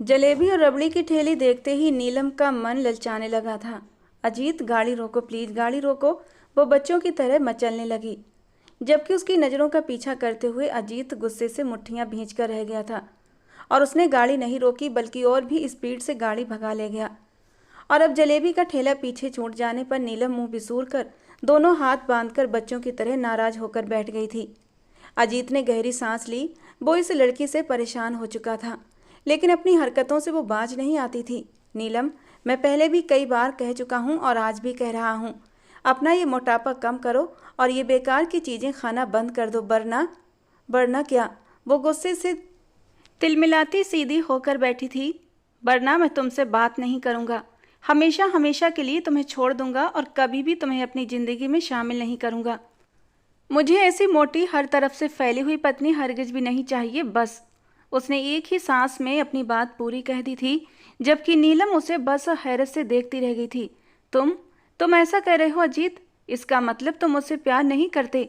जलेबी और रबड़ी की ठेली देखते ही नीलम का मन ललचाने लगा था। अजीत, गाड़ी रोको प्लीज, गाड़ी रोको, वो बच्चों की तरह मचलने लगी। जबकि उसकी नज़रों का पीछा करते हुए अजीत गुस्से से मुट्ठियां भींच कर रह गया था और उसने गाड़ी नहीं रोकी बल्कि और भी स्पीड से गाड़ी भगा ले गया। और अब जलेबी का ठेला पीछे छूट जाने पर नीलम मुंह बिसूर कर दोनों हाथ बांधकर बच्चों की तरह नाराज होकर बैठ गई थी। अजीत ने गहरी सांस ली। वो इस लड़की से परेशान हो चुका था, लेकिन अपनी हरकतों से वो बाज नहीं आती थी। नीलम, मैं पहले भी कई बार कह चुका हूँ और आज भी कह रहा हूँ, अपना ये मोटापा कम करो और ये बेकार की चीज़ें खाना बंद कर दो, वरना क्या? वो गुस्से से तिलमिलाती सीधी होकर बैठी थी। वरना मैं तुमसे बात नहीं करूँगा, हमेशा हमेशा के लिए तुम्हें छोड़ दूंगा और कभी भी तुम्हें अपनी ज़िंदगी में शामिल नहीं करूँगा। मुझे ऐसी मोटी, हर तरफ से फैली हुई पत्नी हरगिज भी नहीं चाहिए, बस। उसने एक ही सांस में अपनी बात पूरी कह दी थी, जबकि नीलम उसे बस हैरत से देखती रह गई थी। तुम ऐसा कह रहे हो अजीत? इसका मतलब तुम मुझसे प्यार नहीं करते?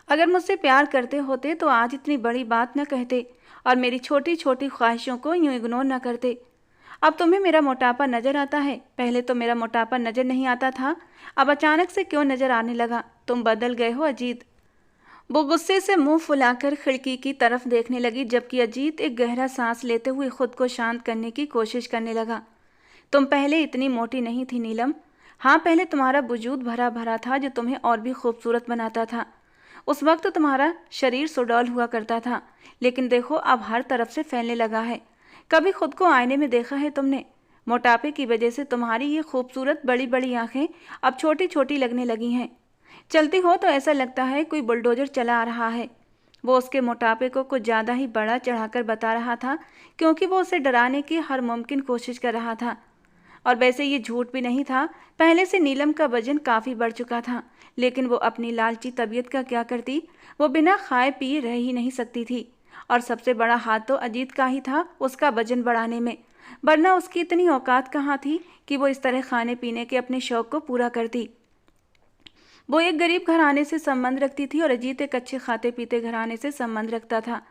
अगर मुझसे प्यार करते होते तो आज इतनी बड़ी बात न कहते और मेरी छोटी छोटी ख्वाहिशों को यूं इग्नोर न करते। अब तुम्हें मेरा मोटापा नजर आता है, पहले तो मेरा मोटापा नजर नहीं आता था, अब अचानक से क्यों नजर आने लगा? तुम बदल गए हो अजीत। वो गुस्से से मुंह फुलाकर खिड़की की तरफ देखने लगी, जबकि अजीत एक गहरा सांस लेते हुए खुद को शांत करने की कोशिश करने लगा। तुम पहले इतनी मोटी नहीं थी नीलम। हाँ, पहले तुम्हारा वजूद भरा भरा था जो तुम्हें और भी खूबसूरत बनाता था। उस वक्त तुम्हारा शरीर सुडौल हुआ करता था, लेकिन देखो अब हर तरफ से फैलने लगा है। कभी खुद को आईने में देखा है तुमने? मोटापे की वजह से तुम्हारी ये खूबसूरत बड़ी बड़ी आंखें अब छोटी छोटी लगने लगी हैं। चलती हो तो ऐसा लगता है कोई बुलडोजर चला आ रहा है। वो उसके मोटापे को कुछ ज़्यादा ही बड़ा चढ़ाकर बता रहा था, क्योंकि वो उसे डराने की हर मुमकिन कोशिश कर रहा था। और वैसे ये झूठ भी नहीं था, पहले से नीलम का वजन काफ़ी बढ़ चुका था, लेकिन वो अपनी लालची तबीयत का क्या करती? वो बिना खाए पिए रह ही नहीं सकती थी। और सबसे बड़ा हाथ तो अजीत का ही था उसका वजन बढ़ाने में, वरना उसकी इतनी औकात कहाँ थी कि वो इस तरह खाने पीने के अपने शौक को पूरा करती। वो एक गरीब घराने से संबंध रखती थी और अजीत एक अच्छे खाते पीते घराने से संबंध रखता था।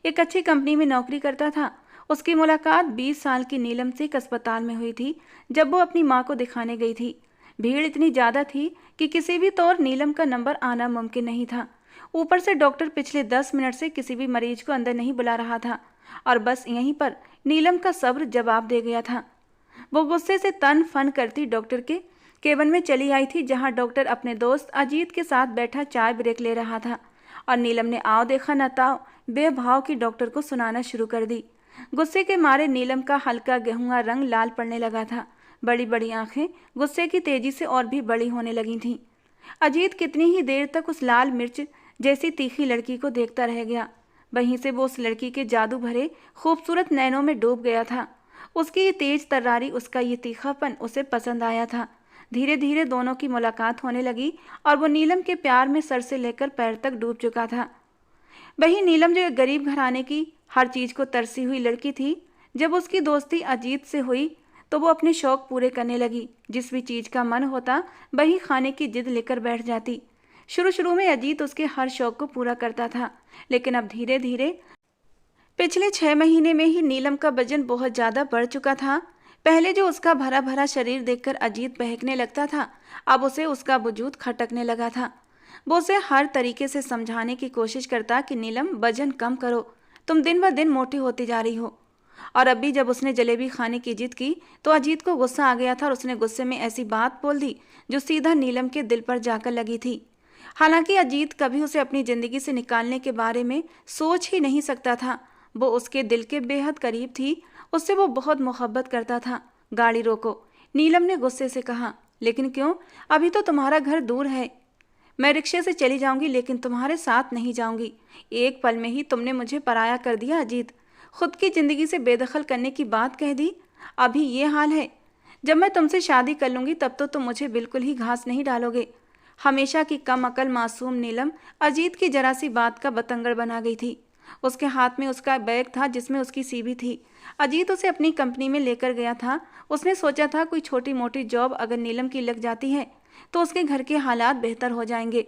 एक अच्छी कंपनी में नौकरी करता था। उसकी मुलाकात 20 साल की नीलम से एक अस्पताल में हुई थी, जब वो अपनी माँ को दिखाने गई थी। भीड़ इतनी ज़्यादा थी कि किसी भी तौर नीलम का नंबर आना मुमकिन नहीं था। ऊपर से डॉक्टर पिछले 10 मिनट से किसी भी मरीज को अंदर नहीं बुला रहा था और बस यहीं पर नीलम का सब्र जवाब दे गया था। वो गुस्से से तन फन करती डॉक्टर के केबिन में चली आई थी, जहां डॉक्टर अपने दोस्त अजीत के साथ बैठा चाय ब्रेक ले रहा था। और नीलम ने आओ देखा न ताओ बेभाव की डॉक्टर को सुनाना शुरू कर दी। गुस्से के मारे नीलम का हल्का गेहुआ रंग लाल पड़ने लगा था। बड़ी बड़ी आंखें गुस्से की तेजी से और भी बड़ी होने लगी थीं। अजीत कितनी ही देर तक उस लाल मिर्च जैसी तीखी लड़की को देखता रह गया। वहीं से वो उस लड़की के जादू भरे खूबसूरत नैनों में डूब गया था। उसकी ये तेज तर्रारी, उसका ये तीखापन उसे पसंद आया था। धीरे धीरे दोनों की मुलाकात होने लगी और वो नीलम के प्यार में सर से लेकर पैर तक डूब चुका था। वही नीलम जो एक गरीब घराने की हर चीज को तरसी हुई लड़की थी, जब उसकी दोस्ती अजीत से हुई तो वो अपने शौक पूरे करने लगी। जिस भी चीज का मन होता वही खाने की जिद लेकर बैठ जाती। शुरू शुरू में अजीत उसके हर शौक को पूरा करता था, लेकिन अब धीरे धीरे पिछले 6 महीने में ही नीलम का वजन बहुत ज्यादा बढ़ चुका था। पहले जो उसका भरा भरा शरीर देखकर अजीत बहकने लगता था, अब उसे उसका वजूद खटकने लगा था। वो उसे हर तरीके से समझाने की कोशिश करता कि नीलम, वजन कम करो, तुम दिन ब दिन मोटी होती जा रही हो। और अभी जब उसने जलेबी खाने की जिद की तो अजीत को गुस्सा आ गया था और उसने गुस्से में ऐसी बात बोल दी जो सीधा नीलम के दिल पर जाकर लगी थी। हालांकि अजीत कभी उसे अपनी जिंदगी से निकालने के बारे में सोच ही नहीं सकता था। वो उसके दिल के बेहद करीब थी, उससे वो बहुत मोहब्बत करता था। गाड़ी रोको, नीलम ने गुस्से से कहा। लेकिन क्यों? अभी तो तुम्हारा घर दूर है। मैं रिक्शे से चली जाऊंगी, लेकिन तुम्हारे साथ नहीं जाऊंगी। एक पल में ही तुमने मुझे पराया कर दिया अजीत। खुद की जिंदगी से बेदखल करने की बात कह दी। अभी ये हाल है, जब मैं तुमसे शादी कर लूंगी तब तो तुम मुझे बिल्कुल ही घास नहीं डालोगे। हमेशा की कम अकल मासूम नीलम अजीत की जरा सी बात का बतंगड़ बना गई थी। उसके हाथ में उसका बैग था जिसमें उसकी सीवी थी। अजीत उसे अपनी कंपनी में लेकर गया था। उसने सोचा था कोई छोटी मोटी जॉब अगर नीलम की लग जाती है तो उसके घर के हालात बेहतर हो जाएंगे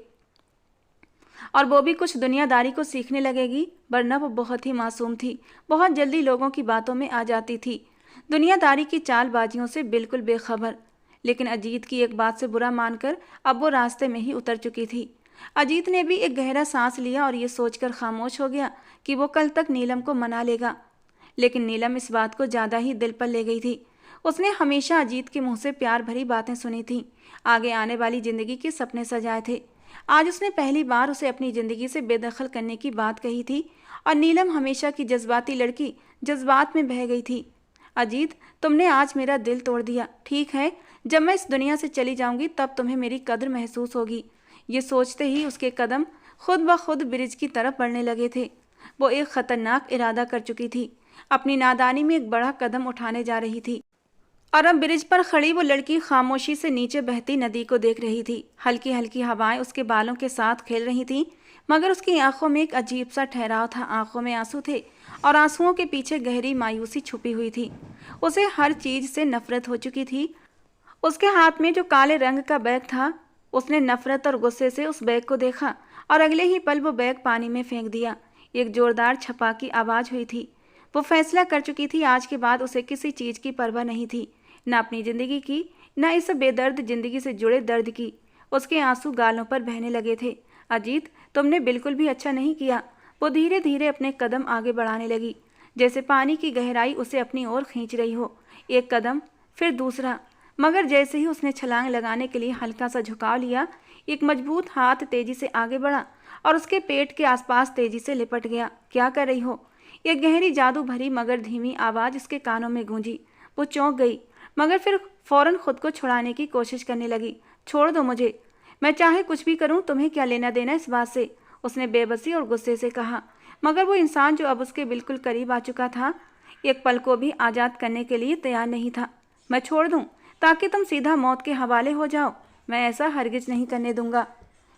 और वो भी कुछ दुनियादारी को सीखने लगेगी, वरना वो बहुत ही मासूम थी, बहुत जल्दी लोगों की बातों में आ जाती थी दुनियादारी की चालबाजियों से बिल्कुल बेखबर। लेकिन अजीत की एक बात से बुरा मानकर अब वो रास्ते में ही उतर चुकी थी। अजीत ने भी एक गहरा सांस लिया और ये सोचकर खामोश हो गया कि वो कल तक नीलम को मना लेगा। लेकिन नीलम इस बात को ज़्यादा ही दिल पर ले गई थी। उसने हमेशा अजीत के मुंह से प्यार भरी बातें सुनी थीं, आगे आने वाली जिंदगी के सपने सजाए थे। आज उसने पहली बार उसे अपनी जिंदगी से बेदखल करने की बात कही थी और नीलम हमेशा की जज्बाती लड़की जज्बात में बह गई थी। अजीत, तुमने आज मेरा दिल तोड़ दिया। ठीक है, जब मैं इस दुनिया से चली जाऊंगी तब तुम्हें मेरी कद्र महसूस होगी। ये सोचते ही उसके कदम खुद ब खुद ब्रिज की तरफ बढ़ने लगे थे। वो एक खतरनाक इरादा कर चुकी थी, अपनी नादानी में एक बड़ा कदम उठाने जा रही थी। और अब ब्रिज पर खड़ी वो लड़की खामोशी से नीचे बहती नदी को देख रही थी। हल्की हल्की हवाएं उसके बालों के साथ खेल रही थीं, मगर उसकी आंखों में एक अजीब सा ठहराव था। आंखों में आंसू थे और आंसुओं के पीछे गहरी मायूसी छुपी हुई थी। उसे हर चीज से नफरत हो चुकी थी। उसके हाथ में जो काले रंग का बैग था, उसने नफरत और गुस्से से उस बैग को देखा और अगले ही पल वो बैग पानी में फेंक दिया। एक जोरदार छपा की आवाज हुई थी। वो फैसला कर चुकी थी, आज के बाद उसे किसी चीज की परवाह नहीं थी, न अपनी जिंदगी की, न इस बेदर्द जिंदगी से जुड़े दर्द की। उसके आंसू गालों पर बहने लगे थे। अजीत, तुमने बिल्कुल भी अच्छा नहीं किया। वो धीरे धीरे अपने कदम आगे बढ़ाने लगी, जैसे पानी की गहराई उसे अपनी ओर खींच रही हो। एक कदम, फिर दूसरा, मगर जैसे ही उसने छलांग लगाने के लिए हल्का सा झुकाव लिया, एक मजबूत हाथ तेजी से आगे बढ़ा और उसके पेट के आसपास तेजी से लिपट गया। क्या कर रही हो? एक गहरी जादू भरी मगर धीमी आवाज उसके कानों में गूंजी। वो चौंक गई, मगर फिर फौरन खुद को छुड़ाने की कोशिश करने लगी। छोड़ दो मुझे, मैं चाहे कुछ भी करूं, तुम्हें क्या लेना देना इस बात से? उसने बेबसी और गुस्से से कहा। मगर वो इंसान जो अब उसके बिल्कुल करीब आ चुका था, एक पल को भी आज़ाद करने के लिए तैयार नहीं था। मैं छोड़ दूं ताकि तुम सीधा मौत के हवाले हो जाओ? मैं ऐसा हरगिज नहीं करने दूंगा।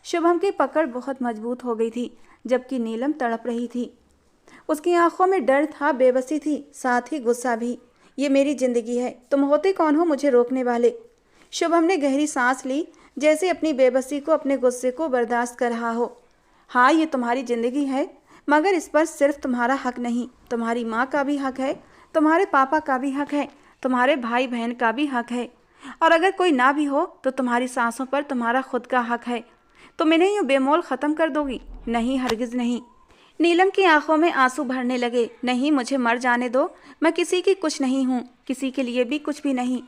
शुभम की पकड़ बहुत मजबूत हो गई थी, जबकि नीलम तड़प रही थी। उसकी आंखों में डर था, बेबसी थी, साथ ही गुस्सा भी। ये मेरी जिंदगी है, तुम होते कौन हो मुझे रोकने वाले? शुभम ने गहरी सांस ली, जैसे अपनी बेबसी को, अपने गुस्से को बर्दाश्त कर रहा हो। हाँ, ये तुम्हारी जिंदगी है, मगर इस पर सिर्फ तुम्हारा हक नहीं, तुम्हारी माँ का भी हक है, तुम्हारे पापा का भी हक है, तुम्हारे भाई बहन का भी हक है, और अगर कोई ना भी हो तो तुम्हारी सांसों पर तुम्हारा खुद का हक है। तुम इन्हें यूँ बेमौल ख़त्म कर दोगी? नहीं, हरगिज़ नहीं। नीलम की आंखों में आंसू भरने लगे। नहीं, मुझे मर जाने दो। मैं किसी की कुछ नहीं हूँ, किसी के लिए भी कुछ भी नहीं।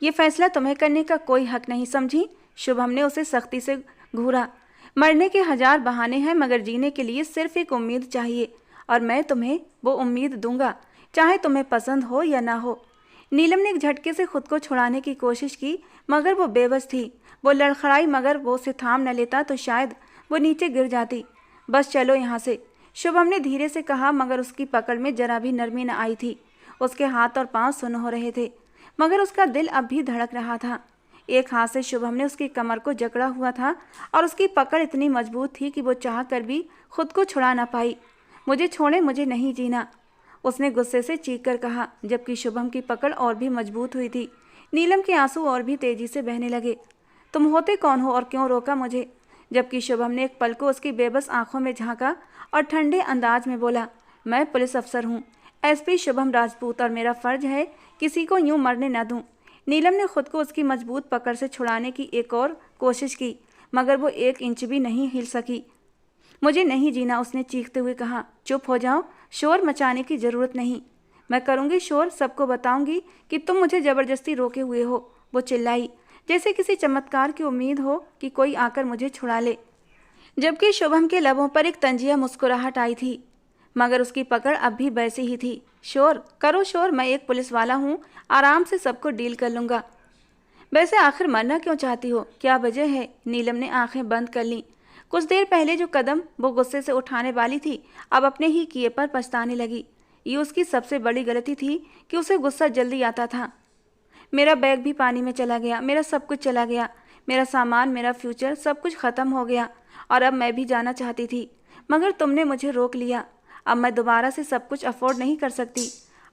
ये फैसला तुम्हें करने का कोई हक नहीं, समझी? शुभम ने उसे सख्ती से घूरा। मरने के हजार बहाने हैं, मगर जीने के लिए सिर्फ एक उम्मीद चाहिए, और मैं तुम्हें वो उम्मीद दूंगा, चाहे तुम्हें पसंद हो या ना हो। नीलम ने एक झटके से खुद को छुड़ाने की कोशिश की, मगर वो बेबस थी। वो लड़खड़ाई, मगर वो उसे थाम न लेता तो शायद वो नीचे गिर जाती। बस चलो यहाँ से, शुभम ने धीरे से कहा, मगर उसकी पकड़ में जरा भी नरमी न आई थी। उसके हाथ और पांव सुन्न हो रहे थे, मगर उसका दिल अब भी धड़क रहा था। एक हाथ से शुभम ने उसकी कमर को जकड़ा हुआ था और उसकी पकड़ इतनी मजबूत थी कि वो चाह कर भी खुद को छुड़ा ना पाई। मुझे छोड़े, मुझे नहीं जीना, उसने गुस्से से चीख कर कहा, जबकि शुभम की पकड़ और भी मजबूत हुई थी। नीलम के आंसू और भी तेजी से बहने लगे। तुम होते कौन हो और क्यों रोका मुझे? जबकि शुभम ने एक पल को उसकी बेबस आंखों में झांका और ठंडे अंदाज में बोला, मैं पुलिस अफसर हूँ, एसपी शुभम राजपूत, और मेरा फर्ज है किसी को यूं मरने न दूं। नीलम ने खुद को उसकी मजबूत पकड़ से छुड़ाने की एक और कोशिश की, मगर वो 1 इंच भी नहीं हिल सकी। मुझे नहीं जीना, उसने चीखते हुए कहा। चुप हो जाओ, शोर मचाने की जरूरत नहीं। मैं करूंगी शोर, सबको बताऊंगी कि तुम मुझे जबरदस्ती रोके हुए हो, वो चिल्लाई, जैसे किसी चमत्कार की उम्मीद हो कि कोई आकर मुझे छुड़ा ले। जबकि शुभम के लबों पर एक तंजिया मुस्कुराहट आई थी, मगर उसकी पकड़ अब भी वैसी ही थी। शोर करो शोर, मैं एक पुलिस वाला हूँ, आराम से सबको डील कर लूँगा। वैसे आखिर मरना क्यों चाहती हो, क्या वजह है? नीलम ने आंखें बंद कर लीं। कुछ देर पहले जो कदम वो गुस्से से उठाने वाली थी, अब अपने ही किए पर पछताने लगी। ये उसकी सबसे बड़ी गलती थी कि उसे गुस्सा जल्दी आता था। मेरा बैग भी पानी में चला गया, मेरा सब कुछ चला गया, मेरा सामान, मेरा फ्यूचर, सब कुछ ख़त्म हो गया, और अब मैं भी जाना चाहती थी, मगर तुमने मुझे रोक लिया। अब मैं दोबारा से सब कुछ अफोर्ड नहीं कर सकती।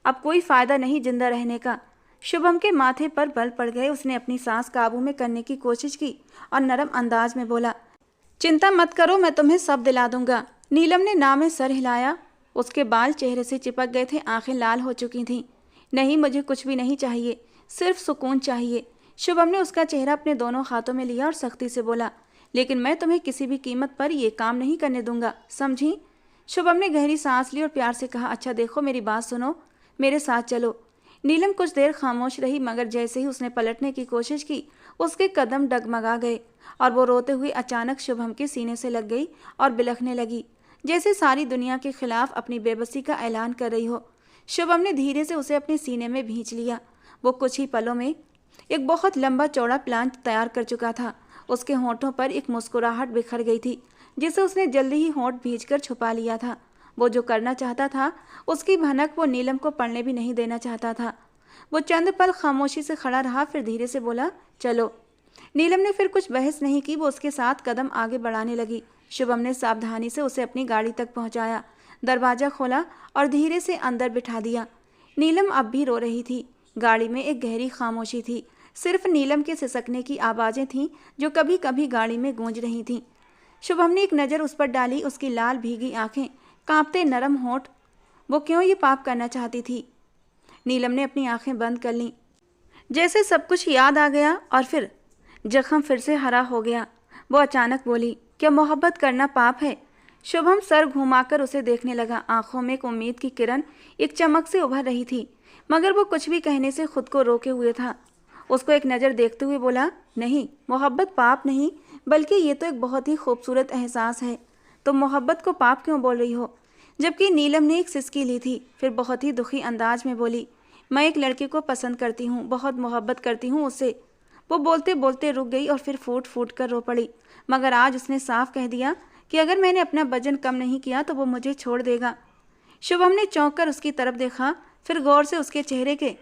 अब कोई फ़ायदा नहीं जिंदा रहने का। शुभम के माथे पर बल पड़ गए। उसने अपनी सांस काबू में करने की कोशिश की और नरम अंदाज में बोला, चिंता मत करो, मैं तुम्हें सब दिला दूंगा। नीलम ने ना में सर हिलाया। उसके बाल चेहरे से चिपक गए थे, आंखें लाल हो चुकी थीं। नहीं, मुझे कुछ भी नहीं चाहिए, सिर्फ सुकून चाहिए। शुभम ने उसका चेहरा अपने दोनों हाथों में लिया और सख्ती से बोला, लेकिन मैं तुम्हें किसी भी कीमत पर ये काम नहीं करने दूंगा, समझी? शुभम ने गहरी सांस ली और प्यार से कहा, अच्छा देखो, मेरी बात सुनो, मेरे साथ चलो। नीलम कुछ देर खामोश रही, मगर जैसे ही उसने पलटने की कोशिश की, उसके कदम डगमगा गए और वो रोते हुए अचानक शुभम के सीने से लग गई और बिलखने लगी, जैसे सारी दुनिया के खिलाफ अपनी बेबसी का ऐलान कर रही हो। शुभम ने धीरे से उसे अपने सीने में भींच लिया। वो कुछ ही पलों में एक बहुत लंबा चौड़ा प्लान तैयार कर चुका था। उसके होंठों पर एक मुस्कुराहट बिखर गई थी, जिसे उसने जल्दी ही होंठ भींचकर छुपा लिया था। वो जो करना चाहता था, उसकी भनक वो नीलम को पढ़ने भी नहीं देना चाहता था। वो चंद पल खामोशी से खड़ा रहा, फिर धीरे से बोला, चलो। नीलम ने फिर कुछ बहस नहीं की, वो उसके साथ कदम आगे बढ़ाने लगी। शुभम ने सावधानी से उसे अपनी गाड़ी तक पहुंचाया, दरवाजा खोला और धीरे से अंदर बिठा दिया। नीलम अब भी रो रही थी। गाड़ी में एक गहरी खामोशी थी, सिर्फ नीलम के सिसकने की आवाज़ें थीं जो कभी कभी गाड़ी में गूंज रही थीं। शुभम ने एक नज़र उस पर डाली, उसकी लाल भीगी आंखें, कांपते नरम होंठ। वो क्यों ये पाप करना चाहती थी? नीलम ने अपनी आंखें बंद कर लीं, जैसे सब कुछ याद आ गया और फिर जख्म फिर से हरा हो गया। वो अचानक बोली, क्या मोहब्बत करना पाप है? शुभम सर घुमाकर उसे देखने लगा। आंखों में एक उम्मीद की किरण एक चमक से उभर रही थी, मगर वो कुछ भी कहने से खुद को रोके हुए था। उसको एक नज़र देखते हुए बोला, नहीं, मोहब्बत पाप नहीं, बल्कि ये तो एक बहुत ही खूबसूरत एहसास है। तुम मोहब्बत को पाप क्यों बोल रही हो? जबकि नीलम ने एक सिसकी ली थी, फिर बहुत ही दुखी अंदाज में बोली, मैं एक लड़के को पसंद करती हूँ, बहुत मोहब्बत करती हूँ उससे। वो बोलते बोलते रुक गई और फिर फूट फूट कर रो पड़ी। मगर आज उसने साफ कह दिया कि अगर मैंने अपना वजन कम नहीं किया तो वो मुझे छोड़ देगा। शुभम ने चौंक कर उसकी तरफ देखा, फिर गौर से उसके चेहरे के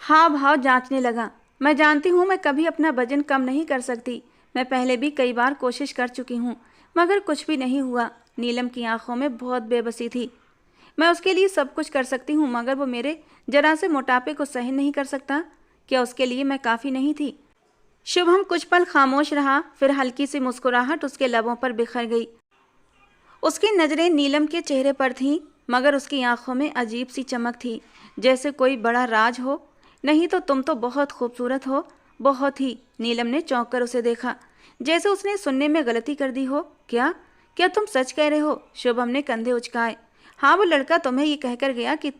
हाव भाव जांचने लगा। मैं जानती हूँ मैं कभी अपना वजन कम नहीं कर सकती। मैं पहले भी कई बार कोशिश कर चुकी हूँ, मगर कुछ भी नहीं हुआ। नीलम की आंखों में बहुत बेबसी थी। मैं उसके लिए सब कुछ कर सकती हूँ, मगर वो मेरे जरा से मोटापे को सहन नहीं कर सकता। क्या उसके लिए मैं काफ़ी नहीं थी? शुभम कुछ पल खामोश रहा, फिर हल्की सी मुस्कुराहट उसके लबों पर बिखर गई। उसकी नज़रें नीलम के चेहरे पर थीं, मगर उसकी आंखों में अजीब सी चमक थी, जैसे कोई बड़ा राज हो। नहीं तो तुम तो बहुत खूबसूरत हो, बहुत ही। नीलम ने चौंक कर उसे देखा, जैसे उसने सुनने में गलती कर दी हो। क्या क्या तुम सच कह रहे हो? शुभम ने कंधे उचकाए। हाँ, वो लड़का तुम्हें ये कहकर गया कि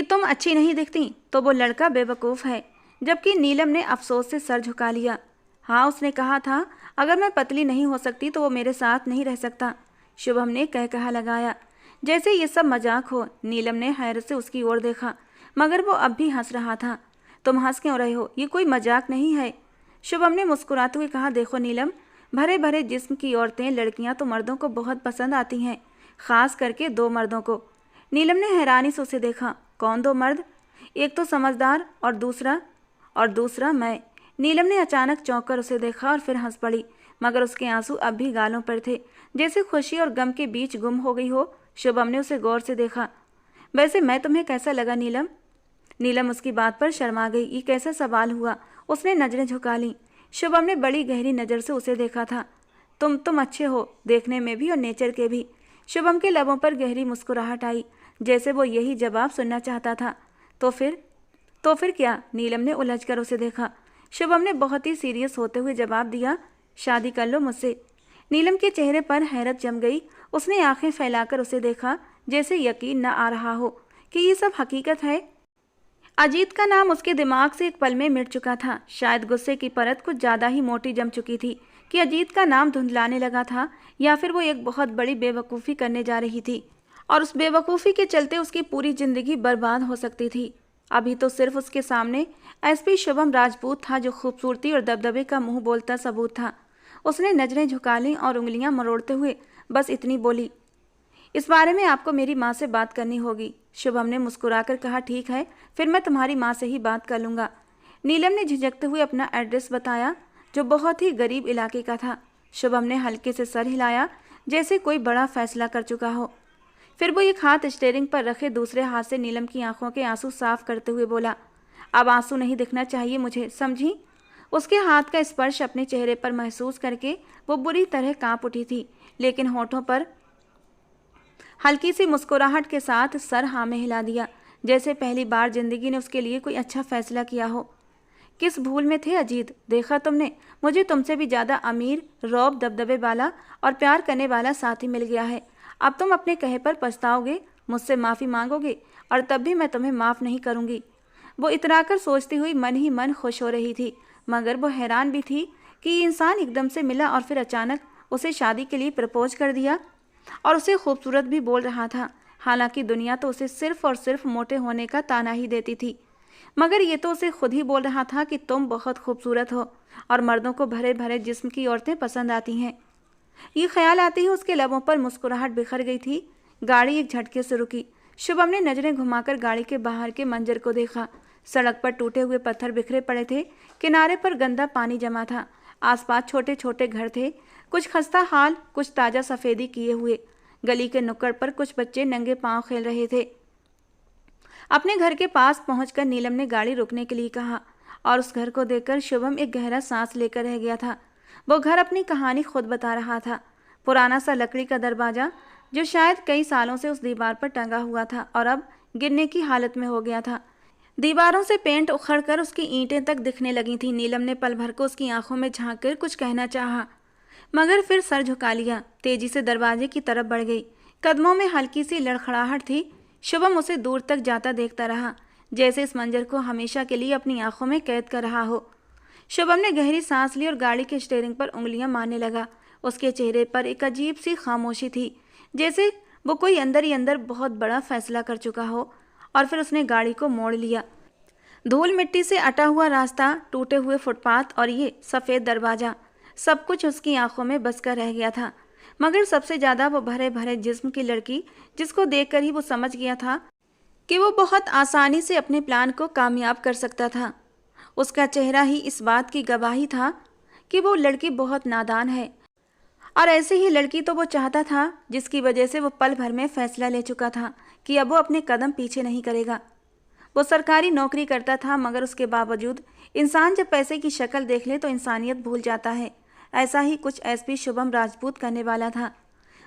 तुम अच्छी नहीं दिखती, तो वो लड़का बेवकूफ़ है। जबकि नीलम ने अफसोस से सर झुका लिया। हाँ, उसने कहा था अगर मैं पतली नहीं हो सकती तो वो मेरे साथ नहीं रह सकता। शुभम ने कह कहा लगाया, जैसे ये सब मजाक हो। नीलम ने हैरत से उसकी ओर देखा, मगर वो अब भी हंस रहा था। तुम हंस क्यों रहे हो? ये कोई मजाक नहीं है। शुभम ने मुस्कुराते हुए कहा, देखो नीलम, भरे भरे जिस्म की औरतें, लड़कियां तो मर्दों को बहुत पसंद आती हैं, खास करके दो मर्दों को। नीलम ने हैरानी से उसे देखा। कौन दो मर्द? एक तो समझदार और दूसरा मैं। नीलम ने अचानक चौंक कर उसे देखा और फिर हंस पड़ी, मगर उसके आंसू अब भी गालों पर थे, जैसे खुशी और गम के बीच गुम हो गई हो। शुभम ने उसे गौर से देखा। वैसे मैं तुम्हें कैसा लगा नीलम? नीलम उसकी बात पर शर्मा गई। ये कैसा सवाल हुआ? उसने नजरें झुका लीं। शुभम ने बड़ी गहरी नज़र से उसे देखा था। तुम अच्छे हो, देखने में भी और नेचर के भी। शुभम के लबों पर गहरी मुस्कुराहट आई, जैसे वो यही जवाब सुनना चाहता था। तो फिर क्या? नीलम ने उलझकर उसे देखा। शुभम ने बहुत ही सीरियस होते हुए जवाब दिया, शादी कर लो मुझसे। नीलम के चेहरे पर हैरत जम गई। उसने आंखें फैलाकर उसे देखा, जैसे यकीन न आ रहा हो कि ये सब हकीकत है। अजीत का नाम उसके दिमाग से एक पल में मिट चुका था। शायद गुस्से की परत कुछ ज़्यादा ही मोटी जम चुकी थी कि अजीत का नाम धुंधलाने लगा था, या फिर वो एक बहुत बड़ी बेवकूफ़ी करने जा रही थी और उस बेवकूफ़ी के चलते उसकी पूरी ज़िंदगी बर्बाद हो सकती थी। अभी तो सिर्फ उसके सामने एसपी शुभम राजपूत था, जो खूबसूरती और दबदबे का मुंह बोलता सबूत था। उसने नजरें झुका लीं और उंगलियां मरोड़ते हुए बस इतनी बोली, इस बारे में आपको मेरी माँ से बात करनी होगी। शुभम ने मुस्कुराकर कहा, ठीक है, फिर मैं तुम्हारी माँ से ही बात कर लूँगा। नीलम ने झिझकते हुए अपना एड्रेस बताया, जो बहुत ही गरीब इलाके का था। शुभम ने हल्के से सर हिलाया, जैसे कोई बड़ा फैसला कर चुका हो। फिर वो एक हाथ स्टीयरिंग पर रखे दूसरे हाथ से नीलम की आंखों के आंसू साफ करते हुए बोला, अब आंसू नहीं दिखना चाहिए मुझे, समझी? उसके हाथ का स्पर्श अपने चेहरे पर महसूस करके वो बुरी तरह कांप उठी थी, लेकिन होठों पर हल्की सी मुस्कुराहट के साथ सर हाँ में हिला दिया, जैसे पहली बार जिंदगी ने उसके लिए कोई अच्छा फैसला किया हो। किस भूल में थे अजीत, देखा तुमने, मुझे तुमसे भी ज़्यादा अमीर, रौब, दबदबे वाला और प्यार करने वाला साथी मिल गया है। अब तुम अपने कहे पर पछताओगे, मुझसे माफ़ी मांगोगे और तब भी मैं तुम्हें माफ़ नहीं करूँगी। वो इतराकर सोचती हुई मन ही मन खुश हो रही थी, मगर वो हैरान भी थी कि ये इंसान एकदम से मिला और फिर अचानक उसे शादी के लिए प्रपोज कर दिया और उसे खूबसूरत भी बोल रहा था। हालांकि दुनिया तो उसे सिर्फ और सिर्फ मोटे होने का ताना ही देती थी, मगर ये तो उसे खुद ही बोल रहा था कि तुम बहुत खूबसूरत हो और मर्दों को भरे भरे जिस्म की औरतें पसंद आती हैं। ये ख्याल आते ही उसके लबों पर मुस्कुराहट बिखर गई थी। गाड़ी एक झटके से रुकी। शुभम ने नजरें घुमाकर गाड़ी के बाहर के मंजर को देखा। सड़क पर टूटे हुए पत्थर बिखरे पड़े थे, किनारे पर गंदा पानी जमा था, आसपास छोटे छोटे घर थे, कुछ खस्ता हाल, कुछ ताज़ा सफ़ेदी किए हुए। गली के नुक्कड़ पर कुछ बच्चे नंगे पांव खेल रहे थे। अपने घर के पास पहुंचकर नीलम ने गाड़ी रोकने के लिए कहा और उस घर को देखकर शुभम एक गहरा सांस लेकर रह गया था। वो घर अपनी कहानी खुद बता रहा था। पुराना सा लकड़ी का दरवाज़ा जो शायद कई सालों से उस दीवार पर टंगा हुआ था और अब गिरने की हालत में हो गया था। दीवारों से पेंट उखड़कर उसकी ईंटें तक दिखने लगी थी। नीलम ने पल भर को उसकी आंखों में झांक कर कुछ कहना चाहा, मगर फिर सर झुका लिया। तेजी से दरवाजे की तरफ बढ़ गई। कदमों में हल्की सी लड़खड़ाहट थी। शुभम उसे दूर तक जाता देखता रहा, जैसे इस मंजर को हमेशा के लिए अपनी आंखों में कैद कर रहा हो। शुभम ने गहरी सांस ली और गाड़ी के स्टीयरिंग पर उंगलियां मारने लगा। उसके चेहरे पर एक अजीब सी खामोशी थी, जैसे वो कोई अंदर ही अंदर बहुत बड़ा फैसला कर चुका हो। और फिर उसने गाड़ी को मोड़ लिया। धूल मिट्टी से अटा हुआ रास्ता, टूटे हुए फुटपाथ और ये सफ़ेद दरवाज़ा, सब कुछ उसकी आंखों में बस कर रह गया था। मगर सबसे ज़्यादा वो भरे भरे जिस्म की लड़की, जिसको देखकर ही वो समझ गया था कि वो बहुत आसानी से अपने प्लान को कामयाब कर सकता था। उसका चेहरा ही इस बात की गवाही था कि वो लड़की बहुत नादान है, और ऐसे ही लड़की तो वो चाहता था जिसकी वजह से वो पल भर में फैसला ले चुका था कि अब वो अपने कदम पीछे नहीं करेगा। वो सरकारी नौकरी करता था, मगर उसके बावजूद इंसान जब पैसे की शक्ल देख ले तो इंसानियत भूल जाता है। ऐसा ही कुछ एसपी शुभम राजपूत करने वाला था।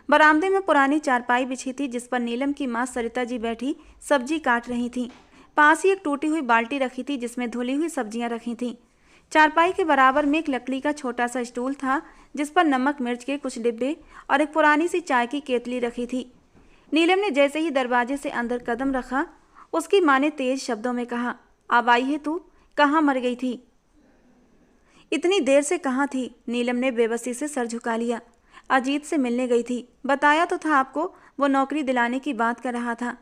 बरामदे में पुरानी चारपाई बिछी थी, जिस पर नीलम की माँ सरिता जी बैठी सब्जी काट रही थीं। पास ही एक टूटी हुई बाल्टी रखी थी जिसमें धुली हुई सब्जियां रखी थीं। चारपाई के बराबर में एक लकड़ी का छोटा सा स्टूल था, जिस पर नमक मिर्च के कुछ डिब्बे और एक पुरानी सी चाय की केतली रखी थी। नीलम ने जैसे ही दरवाजे से अंदर कदम रखा, उसकी माँ ने तेज शब्दों में कहा, अब आई है तू? कहाँ मर गई थी? इतनी देर से कहाँ थी? नीलम ने बेबसी से सर झुका लिया। अजीत से मिलने गई थी, बताया तो था आपको, वो नौकरी दिलाने की बात कर रहा था।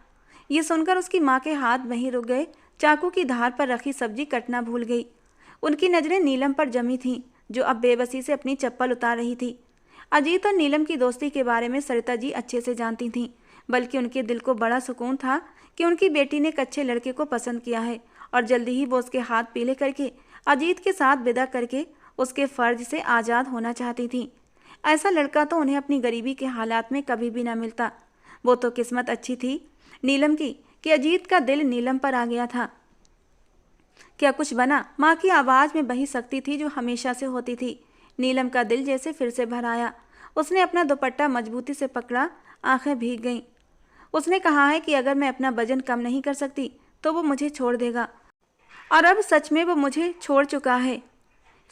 ये सुनकर उसकी माँ के हाथ वहीं रुक गए। चाकू की धार पर रखी सब्जी कटना भूल गई। उनकी नज़रें नीलम पर जमी थीं, जो अब बेबसी से अपनी चप्पल उतार रही थी। अजीत और नीलम की दोस्ती के बारे में सरिता जी अच्छे से जानती थीं, बल्कि उनके दिल को बड़ा सुकून था कि उनकी बेटी ने एक अच्छे लड़के को पसंद किया है, और जल्दी ही वो उसके हाथ पीले करके अजीत के साथ विदा करके उसके फ़र्ज से आज़ाद होना चाहती थी। ऐसा लड़का तो उन्हें अपनी गरीबी के हालात में कभी भी ना मिलता। वो तो किस्मत अच्छी थी नीलम की कि अजीत का दिल नीलम पर आ गया था। क्या कुछ बना? माँ की आवाज़ में वही शक्ति थी जो हमेशा से होती थी। नीलम का दिल जैसे फिर से भर आया। उसने अपना दुपट्टा मजबूती से पकड़ा, आंखें भीग गईं। उसने कहा है कि अगर मैं अपना वजन कम नहीं कर सकती तो वो मुझे छोड़ देगा, और अब सच में वो मुझे छोड़ चुका है।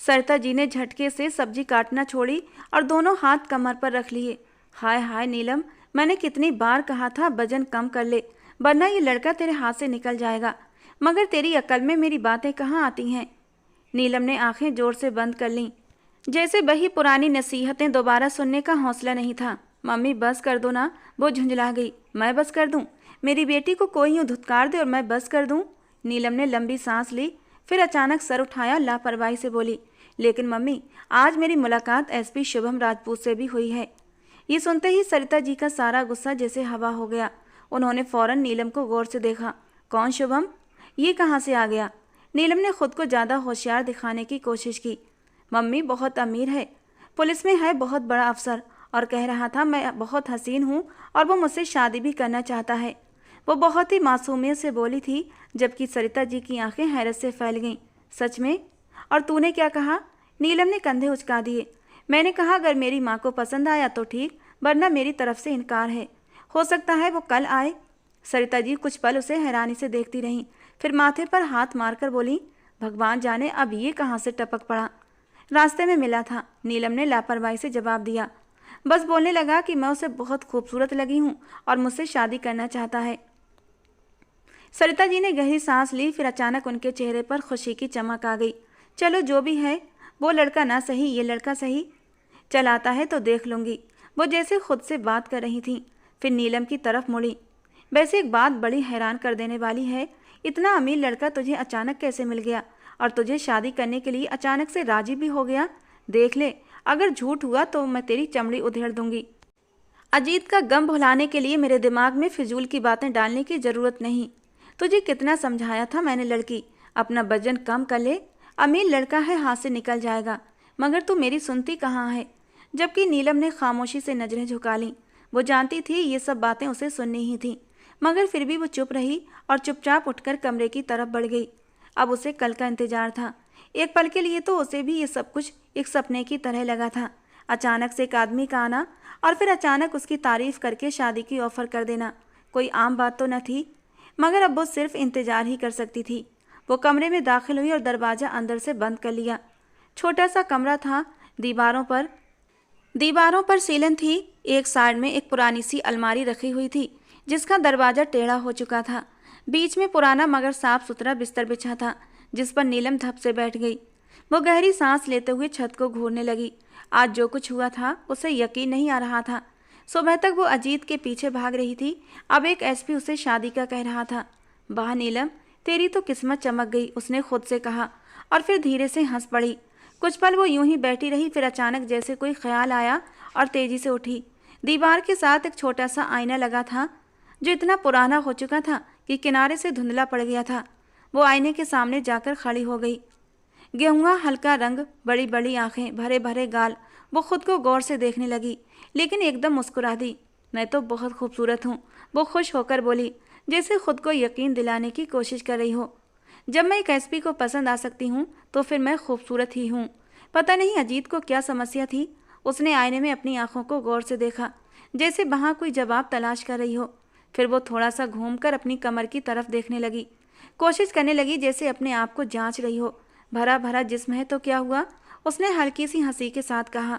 सरिता जी ने झटके से सब्जी काटना छोड़ी और दोनों हाथ कमर पर रख लिए। हाय हाय नीलम, मैंने कितनी बार कहा था वजन कम कर ले, वरना ये लड़का तेरे हाथ से निकल जाएगा, मगर तेरी अकल में मेरी बातें कहाँ आती हैं। नीलम ने आंखें जोर से बंद कर लीं, जैसे वही पुरानी नसीहतें दोबारा सुनने का हौसला नहीं था। मम्मी बस कर दो ना, वो झुंझला गई। मैं बस कर दूं? मेरी बेटी को कोई यूँ धुतकार दे और मैं बस कर दूं? नीलम ने लंबी सांस ली, फिर अचानक सर उठाया, लापरवाही से बोली, लेकिन मम्मी, आज मेरी मुलाकात एसपी शुभम राजपूत से भी हुई है। ये सुनते ही सरिता जी का सारा गुस्सा जैसे हवा हो गया। उन्होंने फौरन नीलम को गौर से देखा। कौन शुभम? ये कहाँ से आ गया? नीलम ने खुद को ज़्यादा होशियार दिखाने की कोशिश की। मम्मी बहुत अमीर है, पुलिस में है, बहुत बड़ा अफसर, और कह रहा था मैं बहुत हसीन हूँ और वो मुझसे शादी भी करना चाहता है। वो बहुत ही मासूमियत से बोली थी, जबकि सरिता जी की आंखें हैरत से फैल गईं। सच में? और तूने क्या कहा? नीलम ने कंधे उचका दिए। मैंने कहा अगर मेरी माँ को पसंद आया तो ठीक, वरना मेरी तरफ से इनकार है। हो सकता है वो कल आए। सरिता जी कुछ पल उसे हैरानी से देखती रहीं, फिर माथे पर हाथ मारकर बोली, भगवान जाने अब ये कहाँ से टपक पड़ा। रास्ते में मिला था, नीलम ने लापरवाही से जवाब दिया। बस बोलने लगा कि मैं उसे बहुत खूबसूरत लगी हूँ और मुझसे शादी करना चाहता है। सरिता जी ने गहरी सांस ली, फिर अचानक उनके चेहरे पर खुशी की चमक आ गई। चलो जो भी है, वो लड़का ना सही ये लड़का सही, चल आता है तो देख लूंगी। वो जैसे खुद से बात कर रही थी, फिर नीलम की तरफ मुड़ी। वैसे एक बात बड़ी हैरान कर देने वाली है, इतना अमीर लड़का तुझे अचानक कैसे मिल गया और तुझे शादी करने के लिए अचानक से राजी भी हो गया। देख ले, अगर झूठ हुआ तो मैं तेरी चमड़ी उधेड़ दूंगी। अजीत का गम भुलाने के लिए मेरे दिमाग में फिजूल की बातें डालने की जरूरत नहीं। तुझे कितना समझाया था मैंने लड़की, अपना वजन कम कर ले, अमीर लड़का है हाथ से निकल जाएगा, मगर तू मेरी सुनती कहाँ है। जबकि नीलम ने खामोशी से नजरें झुका लीं। वो जानती थी ये सब बातें उसे सुननी ही थी, मगर फिर भी वो चुप रही और चुपचाप उठकर कमरे की तरफ बढ़ गई। अब उसे कल का इंतजार था। एक पल के लिए तो उसे भी ये सब कुछ एक सपने की तरह लगा था। अचानक से एक आदमी का आना और फिर अचानक उसकी तारीफ करके शादी की ऑफर कर देना कोई आम बात तो न थी, मगर अब वो सिर्फ इंतजार ही कर सकती थी। वो कमरे में दाखिल हुई और दरवाज़ा अंदर से बंद कर लिया। छोटा सा कमरा था, दीवारों पर सीलन थी। एक साइड में एक पुरानी सी अलमारी रखी हुई थी जिसका दरवाज़ा टेढ़ा हो चुका था। बीच में पुराना मगर साफ सुथरा बिस्तर बिछा था जिस पर नीलम धप से बैठ गई। वो गहरी सांस लेते हुए छत को घूरने लगी। आज जो कुछ हुआ था उसे यकीन नहीं आ रहा था। सुबह तक वो अजीत के पीछे भाग रही थी, अब एक एसपी उसे शादी का कह रहा था। वाह नीलम, तेरी तो किस्मत चमक गई, उसने खुद से कहा और फिर धीरे से हंस पड़ी। कुछ पल वो यूं ही बैठी रही, फिर अचानक जैसे कोई ख्याल आया और तेजी से उठी। दीवार के साथ एक छोटा सा आईना लगा था जो इतना पुराना हो चुका था कि किनारे से धुंधला पड़ गया था। वो आईने के सामने जाकर खड़ी हो गई। गेहुआ हल्का रंग, बड़ी बड़ी आंखें, भरे भरे गाल। वो खुद को गौर से देखने लगी, लेकिन एकदम मुस्कुरा दी। मैं तो बहुत खूबसूरत हूँ, वो खुश होकर बोली, जैसे खुद को यकीन दिलाने की कोशिश कर रही हो। जब मैं एक एसपी को पसंद आ सकती हूँ तो फिर मैं खूबसूरत ही हूँ। पता नहीं अजीत को क्या समस्या थी। उसने आईने में अपनी आंखों को गौर से देखा, जैसे वहाँ कोई जवाब तलाश कर रही हो। फिर वो थोड़ा सा घूमकर अपनी कमर की तरफ देखने लगी, कोशिश करने लगी जैसे अपने आप को जांच रही हो। भरा भरा जिस्म है तो क्या हुआ, उसने हल्की सी हंसी के साथ कहा।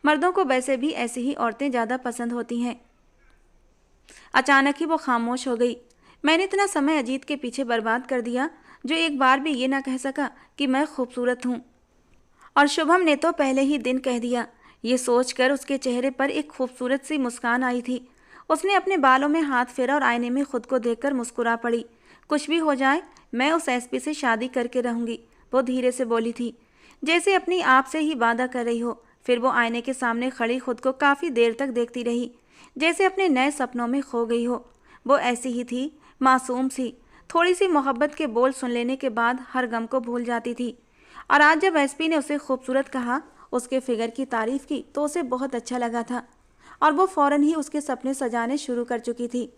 मर्दों को वैसे भी ऐसी ही औरतें ज़्यादा पसंद होती हैं। अचानक ही वो खामोश हो गई। मैंने इतना समय अजीत के पीछे बर्बाद कर दिया जो एक बार भी ये ना कह सका कि मैं खूबसूरत हूँ, और शुभम ने तो पहले ही दिन कह दिया। ये सोचकर उसके चेहरे पर एक खूबसूरत सी मुस्कान आई थी। उसने अपने बालों में हाथ फेरा और आईने में खुद को देखकर मुस्कुरा पड़ी। कुछ भी हो जाए मैं उस एसपी से शादी करके रहूंगी, वो धीरे से बोली थी, जैसे अपनी आप से ही वादा कर रही हो। फिर वो आईने के सामने खड़ी खुद को काफ़ी देर तक देखती रही, जैसे अपने नए सपनों में खो गई हो। वो ऐसी ही थी, मासूम सी, थोड़ी सी मोहब्बत के बोल सुन लेने के बाद हर गम को भूल जाती थी। और आज जब एसपी ने उसे खूबसूरत कहा, उसके फिगर की तारीफ की, तो उसे बहुत अच्छा लगा था और वो फौरन ही उसके सपने सजाने शुरू कर चुकी थी।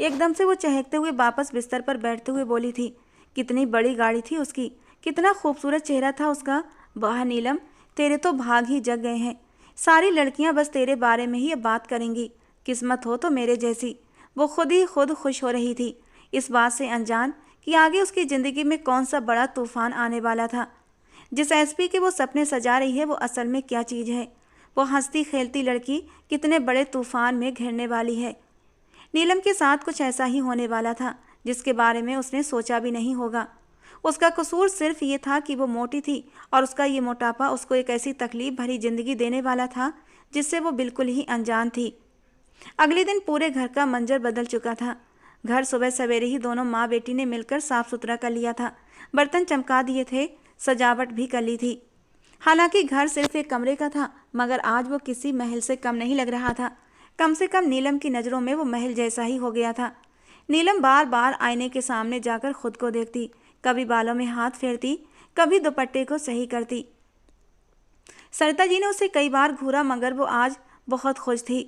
एकदम से वो चहकते हुए वापस बिस्तर पर बैठते हुए बोली थी, कितनी बड़ी गाड़ी थी उसकी, कितना खूबसूरत चेहरा था उसका। वाह नीलम, तेरे तो भाग ही जग गए हैं। सारी लड़कियां बस तेरे बारे में ही अब बात करेंगी, किस्मत हो तो मेरे जैसी। वो खुद ही खुद खुश हो रही थी, इस बात से अनजान कि आगे उसकी ज़िंदगी में कौन सा बड़ा तूफान आने वाला था। जिस एसपी के वो सपने सजा रही है वो असल में क्या चीज़ है। वो हंसती खेलती लड़की कितने बड़े तूफान में घिरने वाली है। नीलम के साथ कुछ ऐसा ही होने वाला था जिसके बारे में उसने सोचा भी नहीं होगा। उसका कसूर सिर्फ ये था कि वो मोटी थी और उसका ये मोटापा उसको एक ऐसी तकलीफ भरी जिंदगी देने वाला था जिससे वो बिल्कुल ही अनजान थी। अगले दिन पूरे घर का मंजर बदल चुका था। घर सुबह सवेरे ही दोनों माँ बेटी ने मिलकर साफ सुथरा कर लिया था। बर्तन चमका दिए थे, सजावट भी कर ली थी। हालांकि घर सिर्फ एक कमरे का था, मगर आज वो किसी महल से कम नहीं लग रहा था। कम से कम नीलम की नज़रों में वो महल जैसा ही हो गया था। नीलम बार बार आईने के सामने जाकर खुद को देखती, कभी बालों में हाथ फेरती, कभी दुपट्टे को सही करती। सरिता जी ने उसे कई बार घूरा, मगर वो आज बहुत खुश थी।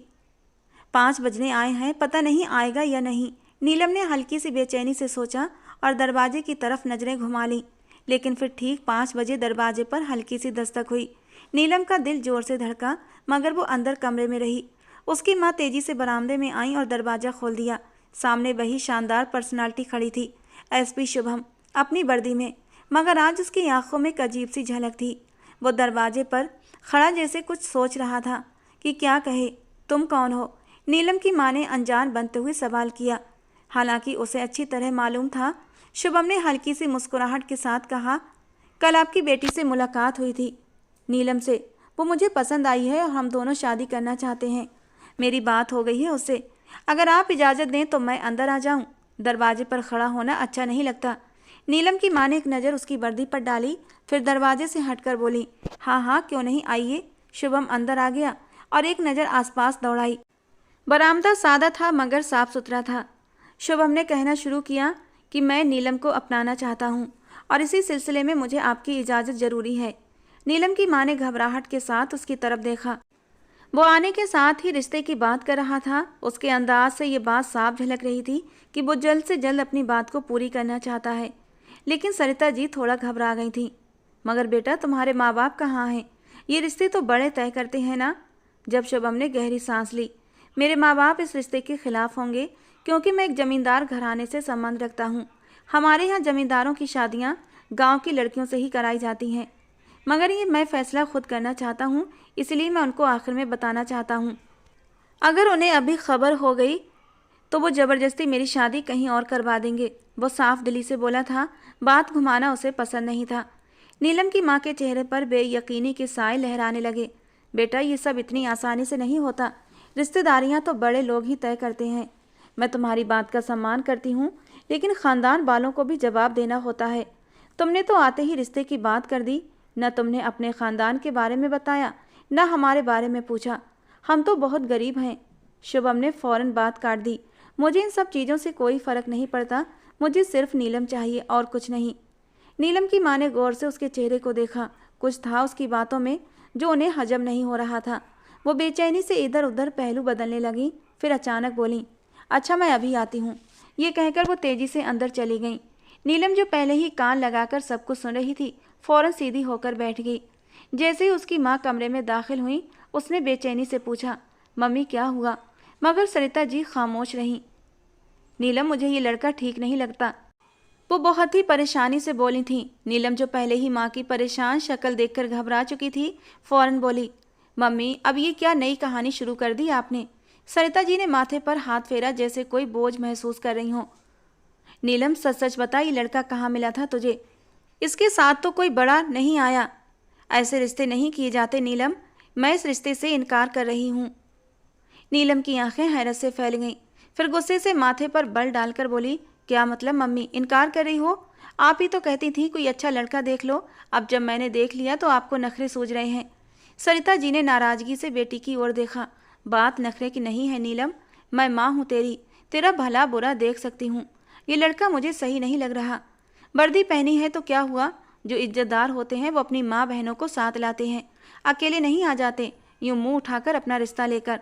5 बजने आए हैं, पता नहीं आएगा या नहीं। नीलम ने हल्की सी बेचैनी से सोचा और दरवाजे की तरफ नजरें घुमा लीं। लेकिन फिर ठीक 5 बजे दरवाजे पर हल्की सी दस्तक हुई। नीलम का दिल जोर से धड़का, मगर वो अंदर कमरे में रही। उसकी माँ तेजी से बरामदे में आई और दरवाज़ा खोल दिया। सामने वही शानदार पर्सनालिटी खड़ी थी, एसपी शुभम, अपनी वर्दी में, मगर आज उसकी आंखों में एक अजीब सी झलक थी। वो दरवाजे पर खड़ा जैसे कुछ सोच रहा था कि क्या कहे। तुम कौन हो? नीलम की मां ने अनजान बनते हुए सवाल किया। हालांकि उसे अच्छी तरह मालूम था। शुभम ने हल्की सी मुस्कुराहट के साथ कहा, कल आपकी बेटी से मुलाकात हुई थी, नीलम से। वो मुझे पसंद आई है और हम दोनों शादी करना चाहते हैं। मेरी बात हो गई है उससे। अगर आप इजाज़त दें तो मैं अंदर आ जाऊं। दरवाजे पर खड़ा होना अच्छा नहीं लगता। नीलम की मां ने एक नज़र उसकी वर्दी पर डाली, फिर दरवाजे से हटकर बोली, हाँ हाँ क्यों नहीं, आइए। शुभम अंदर आ गया और एक नज़र आसपास दौड़ाई। बरामदा सादा था मगर साफ सुथरा था। शुभम ने कहना शुरू किया कि मैं नीलम को अपनाना चाहता हूँ और इसी सिलसिले में मुझे आपकी इजाज़त ज़रूरी है। नीलम की मां ने घबराहट के साथ उसकी तरफ देखा। वो आने के साथ ही रिश्ते की बात कर रहा था। उसके अंदाज से ये बात साफ झलक रही थी कि वो जल्द से जल्द अपनी बात को पूरी करना चाहता है। लेकिन सरिता जी थोड़ा घबरा गई थी। मगर बेटा, तुम्हारे माँ बाप कहाँ हैं? ये रिश्ते तो बड़े तय करते हैं ना। जब शुभम ने गहरी सांस ली, मेरे माँ बाप इस रिश्ते के खिलाफ होंगे क्योंकि मैं एक जमींदार घराने से संबंध रखता हूँ। हमारे यहाँ जमींदारों की शादियाँ गांव की लड़कियों से ही कराई जाती हैं। मगर ये मैं फैसला खुद करना चाहता हूँ, इसलिए मैं उनको आखिर में बताना चाहता हूँ। अगर उन्हें अभी खबर हो गई तो वो ज़बरदस्ती मेरी शादी कहीं और करवा देंगे। वो साफ दिली से बोला था। बात घुमाना उसे पसंद नहीं था। नीलम की माँ के चेहरे पर बेयकीनी के साए लहराने लगे। बेटा, ये सब इतनी आसानी से नहीं होता। रिश्तेदारियाँ तो बड़े लोग ही तय करते हैं। मैं तुम्हारी बात का सम्मान करती हूँ, लेकिन ख़ानदान वालों को भी जवाब देना होता है। तुमने तो आते ही रिश्ते की बात कर दी। न तुमने अपने ख़ानदान के बारे में बताया, न हमारे बारे में पूछा। हम तो बहुत गरीब हैं। शुभम ने फ़ौरन बात काट दी। मुझे इन सब चीज़ों से कोई फ़र्क नहीं पड़ता। मुझे सिर्फ नीलम चाहिए और कुछ नहीं। नीलम की माँ ने गौर से उसके चेहरे को देखा। कुछ था उसकी बातों में जो उन्हें हजम नहीं हो रहा था। वो बेचैनी से इधर उधर पहलू बदलने लगी। फिर अचानक बोली, अच्छा मैं अभी आती हूँ। ये कहकर वो तेज़ी से अंदर चली गई। नीलम जो पहले ही कान लगाकर सब कुछ सुन रही थी, फ़ौरन सीधी होकर बैठ गई। जैसे ही उसकी माँ कमरे में दाखिल हुई, उसने बेचैनी से पूछा, मम्मी क्या हुआ? मगर सरिता जी खामोश रहीं। नीलम, मुझे ये लड़का ठीक नहीं लगता। वो बहुत ही परेशानी से बोली थी। नीलम जो पहले ही माँ की परेशान शक्ल देखकर घबरा चुकी थी, फौरन बोली, मम्मी अब ये क्या नई कहानी शुरू कर दी आपने? सरिता जी ने माथे पर हाथ फेरा जैसे कोई बोझ महसूस कर रही हो। नीलम, सच सच बता, ये लड़का कहाँ मिला था तुझे? इसके साथ तो कोई बड़ा नहीं आया। ऐसे रिश्ते नहीं किए जाते नीलम। मैं इस रिश्ते से इनकार कर रही हूँ। नीलम की आंखें हैरत से फैल गईं। फिर गुस्से से माथे पर बल डालकर बोली, क्या मतलब मम्मी, इनकार कर रही हो? आप ही तो कहती थी कोई अच्छा लड़का देख लो। अब जब मैंने देख लिया तो आपको नखरे सूझ रहे हैं। सरिता जी ने नाराजगी से बेटी की ओर देखा। बात नखरे की नहीं है नीलम। मैं माँ हूँ तेरी, तेरा भला बुरा देख सकती हूँ। ये लड़का मुझे सही नहीं लग रहा। वर्दी पहनी है तो क्या हुआ? जो इज्जतदार होते हैं वो अपनी माँ बहनों को साथ लाते हैं, अकेले नहीं आ जाते यूँ मुँह उठाकर अपना रिश्ता लेकर।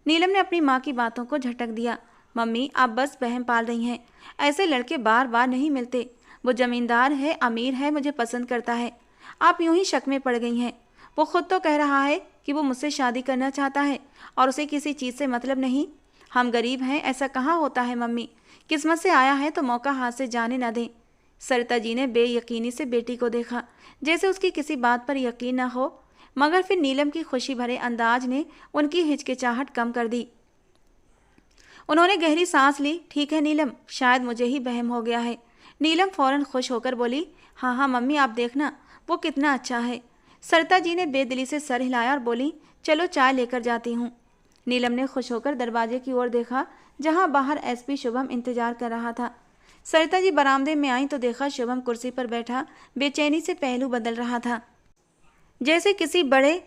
नीलम ने अपनी माँ की बातों को झटक दिया। मम्मी आप बस बहम पाल रही हैं। ऐसे लड़के बार बार नहीं मिलते। वो जमींदार है, अमीर है, मुझे पसंद करता है। आप यूं ही शक में पड़ गई हैं। वो खुद तो कह रहा है कि वो मुझसे शादी करना चाहता है और उसे किसी चीज़ से मतलब नहीं। हम गरीब हैं, ऐसा कहाँ होता है मम्मी। किस्मत से आया है तो मौका हाथ से जाने न दें। सरिता जी ने बेयकीनी से बेटी को देखा, जैसे उसकी किसी बात पर यकीन न हो। मगर फिर नीलम की खुशी भरे अंदाज ने उनकी हिचकिचाहट कम कर दी। उन्होंने गहरी सांस ली। ठीक है नीलम, शायद मुझे ही बहम हो गया है। नीलम फौरन खुश होकर बोली, हाँ हाँ मम्मी आप देखना वो कितना अच्छा है। सरिता जी ने बेदिली से सर हिलाया और बोली, चलो चाय लेकर जाती हूँ। नीलम ने खुश होकर दरवाजे की ओर देखा, जहाँ बाहर एसपी शुभम इंतजार कर रहा था। सरिता जी बरामदे में आई तो देखा शुभम कुर्सी पर बैठा बेचैनी से पहलू बदल रहा था, जैसे किसी बड़े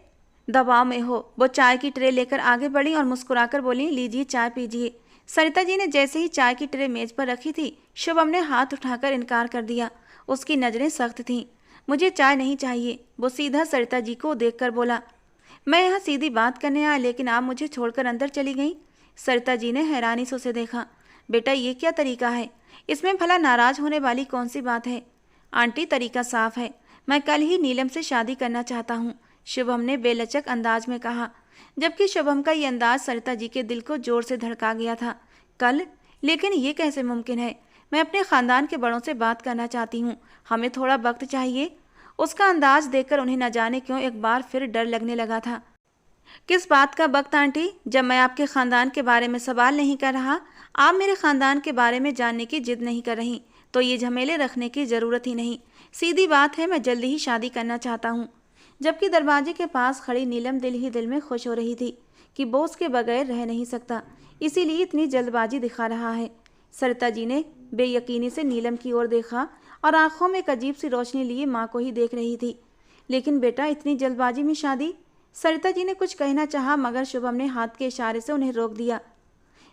दबाव में हो। वो चाय की ट्रे लेकर आगे बढ़ी और मुस्कुराकर बोली, लीजिए चाय पीजिए। सरिता जी ने जैसे ही चाय की ट्रे मेज पर रखी थी, शुभम ने हाथ उठाकर इनकार कर दिया। उसकी नज़रें सख्त थीं। मुझे चाय नहीं चाहिए, वो सीधा सरिता जी को देखकर बोला। मैं यहाँ सीधी बात करने आया, लेकिन आप मुझे छोड़कर अंदर चली गई। सरिता जी ने हैरानी से उसे देखा। बेटा ये क्या तरीका है? इसमें भला नाराज होने वाली कौन सी बात है? आंटी तरीका साफ है। मैं कल ही नीलम से शादी करना चाहता हूँ, शुभम ने बेलचक अंदाज में कहा। जबकि शुभम का ये अंदाज सरिता जी के दिल को जोर से धड़का गया था। कल? लेकिन ये कैसे मुमकिन है? मैं अपने खानदान के बड़ों से बात करना चाहती हूँ, हमें थोड़ा वक्त चाहिए। उसका अंदाज देखकर उन्हें न जाने क्यों एक बार फिर डर लगने लगा था। किस बात का वक्त आंटी? जब मैं आपके खानदान के बारे में सवाल नहीं कर रहा, आप मेरे खानदान के बारे में जानने की जिद नहीं कर रही, तो ये झमेले रखने की जरूरत ही नहीं। सीधी बात है, मैं जल्दी ही शादी करना चाहता हूँ। जबकि दरवाजे के पास खड़ी नीलम दिल ही दिल में खुश हो रही थी कि वो उसके बगैर रह नहीं सकता, इसीलिए इतनी जल्दबाजी दिखा रहा है। सरिता जी ने बेयकीनी से नीलम की ओर देखा और आंखों में एक अजीब सी रोशनी लिए माँ को ही देख रही थी। लेकिन बेटा, इतनी जल्दबाजी में शादी? सरिता जी ने कुछ कहना चाहा, मगर शुभम ने हाथ के इशारे से उन्हें रोक दिया।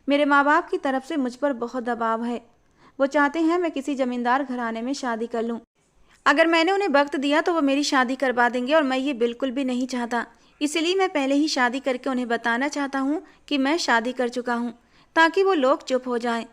मेरे माँ बाप की तरफ से मुझ पर बहुत दबाव है। वो चाहते हैं मैं किसी जमींदार घराने में शादी कर लूँ। अगर मैंने उन्हें वक्त दिया तो वो मेरी शादी करवा देंगे और मैं ये बिल्कुल भी नहीं चाहता। इसलिए मैं पहले ही शादी करके उन्हें बताना चाहता हूँ कि मैं शादी कर चुका हूँ, ताकि वो लोग चुप हो जाएं।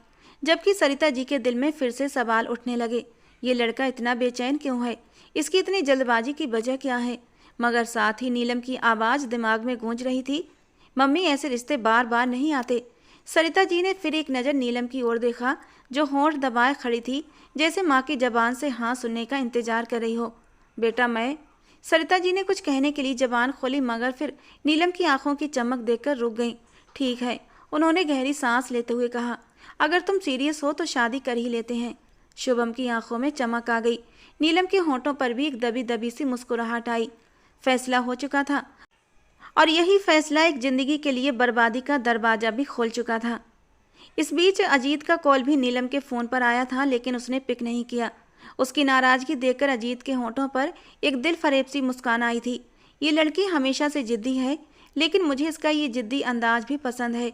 जबकि सरिता जी के दिल में फिर से सवाल उठने लगे, ये लड़का इतना बेचैन क्यों है? इसकी इतनी जल्दबाजी की वजह क्या है? मगर साथ ही नीलम की आवाज़ दिमाग में गूंज रही थी, मम्मी ऐसे रिश्ते बार बार नहीं आते। सरिता जी ने फिर एक नज़र नीलम की ओर देखा, जो होंठ दबाए खड़ी थी, जैसे माँ की जबान से हाँ सुनने का इंतजार कर रही हो। बेटा मैं। सरिता जी ने कुछ कहने के लिए जबान खोली, मगर फिर नीलम की आंखों की चमक देखकर रुक गईं। ठीक है, उन्होंने गहरी सांस लेते हुए कहा, अगर तुम सीरियस हो तो शादी कर ही लेते हैं। शुभम की आंखों में चमक आ गई। नीलम के होंठों पर भी एक दबी दबी सी मुस्कुराहट आई। फैसला हो चुका था और यही फैसला एक जिंदगी के लिए बर्बादी का दरवाजा भी खोल चुका था। इस बीच अजीत का कॉल भी नीलम के फ़ोन पर आया था, लेकिन उसने पिक नहीं किया। उसकी नाराज़गी देखकर अजीत के होंठों पर एक दिल फरेब सी मुस्कान आई थी। ये लड़की हमेशा से जिद्दी है, लेकिन मुझे इसका ये जिद्दी अंदाज भी पसंद है।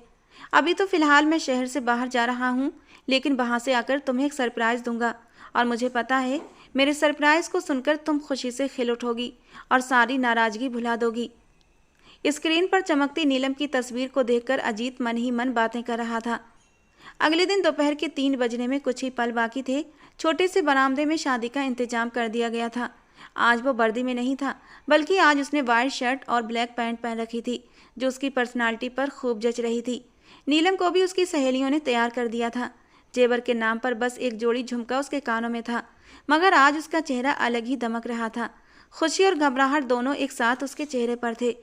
अभी तो फ़िलहाल मैं शहर से बाहर जा रहा हूँ, लेकिन वहाँ से आकर तुम्हें एक सरप्राइज़ दूंगा और मुझे पता है मेरे सरप्राइज़ को सुनकर तुम खुशी से खिल उठोगी और सारी नाराज़गी भुला दोगी। स्क्रीन पर चमकती नीलम की तस्वीर को देखकर अजीत मन ही मन बातें कर रहा था। अगले दिन दोपहर के 3 बजने में कुछ ही पल बाकी थे। छोटे से बरामदे में शादी का इंतजाम कर दिया गया था। आज वो वर्दी में नहीं था, बल्कि आज उसने वाइट शर्ट और ब्लैक पैंट पहन रखी थी, जो उसकी पर्सनालिटी पर खूब जच रही थी। नीलम को भी उसकी सहेलियों ने तैयार कर दिया था। जेवर के नाम पर बस एक जोड़ी झुमका उसके कानों में था, मगर आज उसका चेहरा अलग ही दमक रहा था। खुशी और घबराहट दोनों एक साथ उसके चेहरे पर थे।